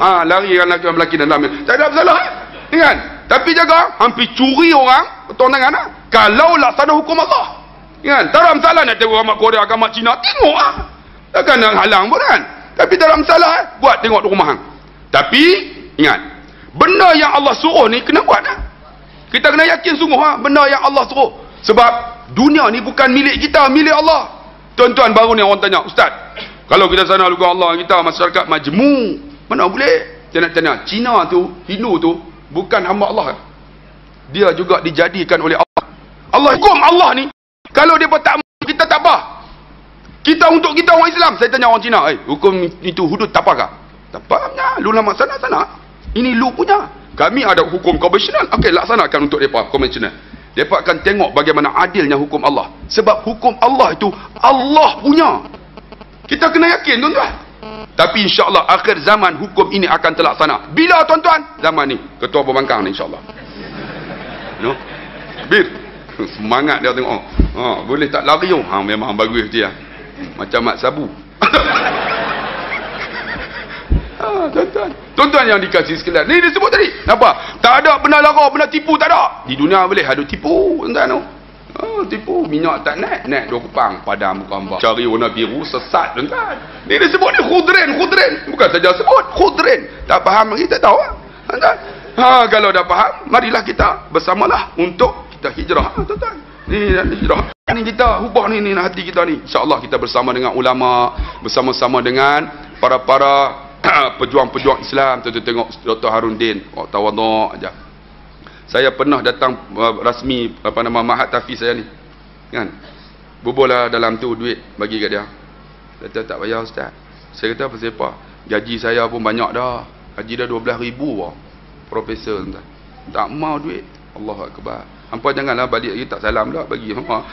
Ah, lari kan lelaki dalam. Tak ada masalah. Kan? Tapi jaga, hampir curi orang, potong tangan lah. Kalau laksana hukum Allah. Kan? Tak ada masalah nak tengok agama Korea, agama Cina. Tengok lah. Takkan nak halang pun kan. Tapi tak ada masalah. Buat tengok di rumah. Tapi, ingat. Benda yang Allah suruh ni, kena buat lah. Kita kena yakin sungguh lah. Benda yang Allah suruh. Sebab, dunia ni bukan milik kita, milik Allah. Tuan-tuan baru ni orang tanya, Ustaz, kalau kita sana lugu Allah, kita masyarakat majmuk. Mana boleh? Dia nak tanya, Cina tu, Hindu tu, bukan hamba Allah. Dia juga dijadikan oleh Allah. Allah hukum Allah ni. Kalau dia tak kita tak apa. Kita untuk kita orang Islam. Saya tanya orang Cina, hukum itu hudud tak apakah? Tak apa. Lu lama sana. Ini lu punya. Kami ada hukum konvensional. Okey, laksanakan untuk mereka konvensional. Mereka akan tengok bagaimana adilnya hukum Allah. Sebab hukum Allah itu Allah punya. Kita kena yakin tuan-tuan. Tapi insyaAllah akhir zaman hukum ini akan terlaksana. Bila tuan-tuan? Zaman ni. Ketua Pembangkang ni insyaAllah. No? Bir. Semangat dia tengok. Boleh tak lari tu? Memang bagus dia. Macam Mat Sabu. Tuan-tuan yang dikasih sekalian. Ni disebut tadi. Apa? Tak ada benda lara, benda tipu tak ada. Di dunia boleh ada tipu. Tuan-tuan tu. Tipu minyak tak naik 2 kupang padam gambar cari warna biru sesat tuan-tuan. Ni disebut ni khudrin bukan saja sebut khudrin. Tak faham lagi tak tahu tuan-tuan. Kalau dah faham marilah kita bersamalah untuk kita hijrah tuan-tuan. Ni hijrah ni kita ubah ni hati kita ni. InsyaAllah kita bersama dengan ulama, bersama-sama dengan para pejuang-pejuang Islam. Tuan-tuan tengok Dr. Harundin tawaduk aja. Saya pernah datang rasmi Mahat Tafiz saya ni. Kan? Bubuhlah dalam tu duit bagi kat dia. Kata tak payah ustaz. Saya kata pasal apa? Gaji saya pun banyak dah. Gaji dah 12,000 lah. Profesor tuan. Tak mau duit. Allahu akbar. Hampa janganlah balik lagi tak salam dah bagi hampa.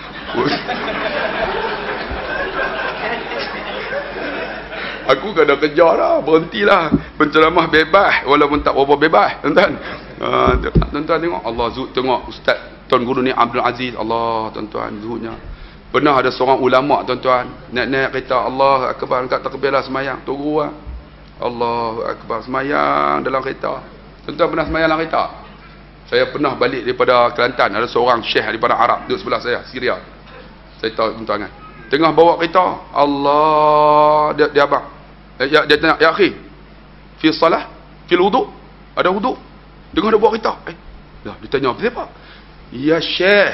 Aku kena kejar dah, berhentilah. Penceramah bebas walaupun tak berapa bebas, tuan-tuan. Tuan-tuan tengok Allah Zuhud, tengok Ustaz Tuan Guru ni Abdul Aziz, Allah tuan-tuan Zuhudnya. Pernah ada seorang ulama tuan-tuan, naik kereta Allah akbar angkat takbirlah semayang, Tok Guru Allahu akbar semayang dalam kereta. Tuan-tuan pernah semayang dalam kereta? Saya pernah balik daripada Kelantan, ada seorang syekh daripada Arab duduk sebelah saya, Syria. Saya tahu tuan-tuan kan. Tengah bawa kereta, Allah dia abang. Dia tanya, ya akhi, fi salah, fi wudu, ada wudu. Dengar dia bawa kereta. Dia tanya apa siapa? Ya syekh,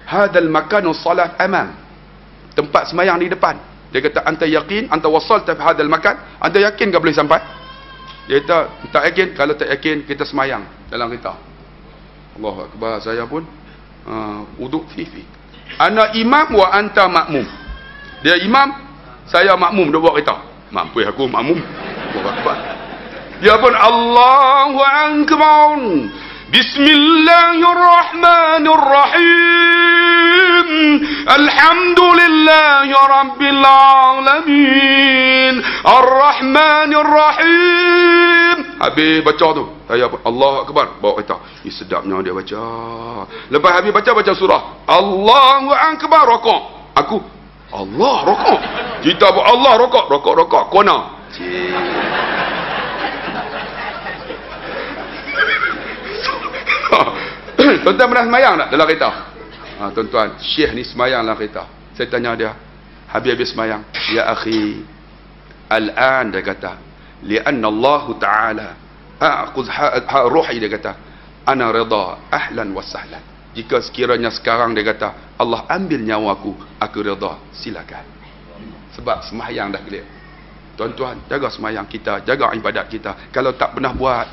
hadal makanu salat amam. Tempat semayang di depan. Dia kata, anta yakin, anta wasalta fi hadal makan? Anta yakin ke boleh sampai? Dia kata, tak yakin. Kalau tak yakin, kita semayang dalam kereta. Allahu akbar, saya pun wudu fi. Ana imam wa anta makmum. Dia imam, saya makmum dia bawa kereta. Mampu aku makmum. Allahu akbar. Dia pun Allahu akbar. Bismillahirrahmanirrahim. Alhamdulillahi rabbil alamin. Arrahmanirrahim. Habis baca tu. Saya pun Allahu akbar, bawa kereta. Sedapnya dia baca. Lepas habis baca surah. Allahu akbar, rukuk. Aku Allah rokok. Kita buat Allah rokok. Rokok kona. Tuan-tuan pernah semayang tak dalam kereta? Tuan-tuan, Syekh ni semayang dalam kereta. Saya tanya dia, habis-habis semayang, ya akhi, al-an, dia kata, li'anna Allah Ta'ala a'quz ruhi, dia kata, ana rida ahlan wa sahlan. Jika sekiranya sekarang, dia kata, Allah ambil nyawaku, aku rida, silakan. Sebab semayang dah clear. Tuan-tuan, jaga semayang kita, jaga ibadat kita. Kalau tak pernah buat.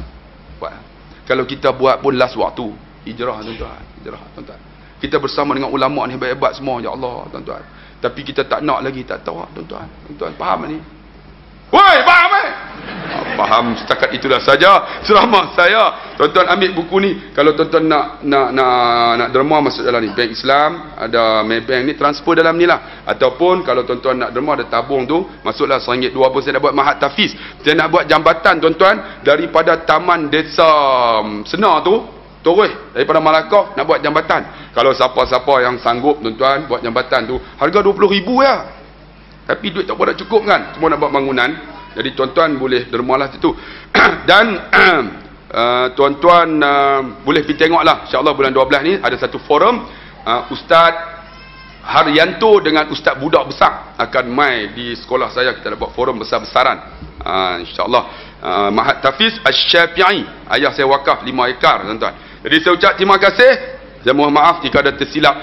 Kalau kita buat pun last waktu. Hijrah, tuan-tuan. Hijrah, tuan-tuan. Kita bersama dengan ulama ni hebat-hebat semua, ya Allah, tuan-tuan. Tapi kita tak nak lagi, tak tahu, tuan-tuan. Tuan-tuan, faham ni? Woi, faham faham, setakat itulah saja ceramah saya. Tuan-tuan ambil buku ni. Kalau tuan-tuan nak derma masuk dalam ni, Bank Islam, ada Maybank ni, transfer dalam ni lah. Ataupun kalau tuan-tuan nak derma, ada tabung tu, masuklah RM1, RM2. Saya nak buat mahat tafiz. Saya nak buat jambatan, tuan-tuan, daripada Taman Desa Senar tu, terus daripada Malakah nak buat jambatan. Kalau siapa-siapa yang sanggup, tuan-tuan, buat jambatan tu, harga RM20,000 ya. Tapi duit tak berapa cukup kan, semua nak buat bangunan. Jadi tuan-tuan boleh dermalah situ. Dan tuan-tuan boleh pergi tengoklah, insya-Allah bulan 12 ni ada satu forum, Ustaz Haryanto dengan Ustaz budak besar akan mai di sekolah saya. Kita nak buat forum besar-besaran, insya-Allah. Mahat Tafiz Asy-Syafi'i, ayah saya wakaf 5 ekar, tuan-tuan. Jadi saya ucap terima kasih. Saya mohon maaf jika ada tersilap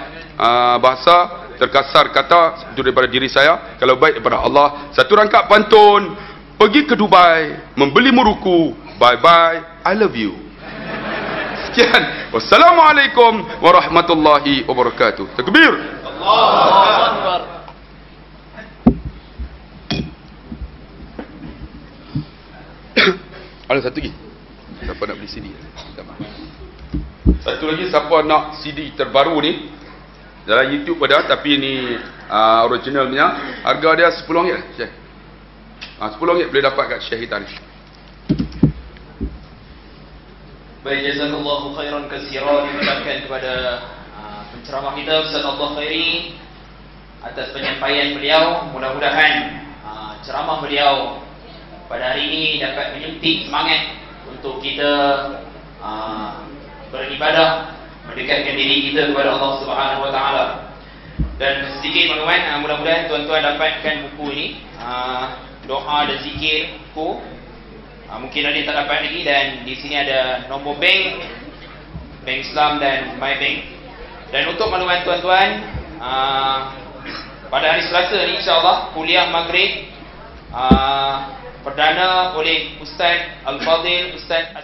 bahasa, terkasar kata itu daripada diri saya. Kalau baik daripada Allah. Satu rangkap pantun, pergi ke Dubai membeli muruku, bye bye, I love you. Sekian, wassalamualaikum warahmatullahi wabarakatuh. Takbir, Allahu Akbar. Ada satu lagi, siapa nak beli CD? Satu lagi, siapa nak CD terbaru ni, dalam YouTube ada, tapi ni original punya. Harga dia RM10, Syekh. RM10 boleh dapat kat Syekh kita ni. Baik, jazakallahu khairan katsiran, diucapkan kepada penceramah kita Ustaz Allah Khairi atas penyampaian beliau. Mudah-mudahan ceramah beliau pada hari ini dapat menyuntik semangat untuk kita beribadah, mendekatkan diri kita kepada Allah Subhanahu wa taala. Dan sedikit maklumat, mudah-mudahan tuan-tuan dapatkan buku ini, doa dan zikirku. Mungkin ada yang tak dapat lagi, dan di sini ada nombor bank Islam dan Maybank. Dan untuk maklumat tuan-tuan, pada hari Selasa ni insya-Allah kuliah Maghrib perdana oleh Ustaz Al-Fadil Ustaz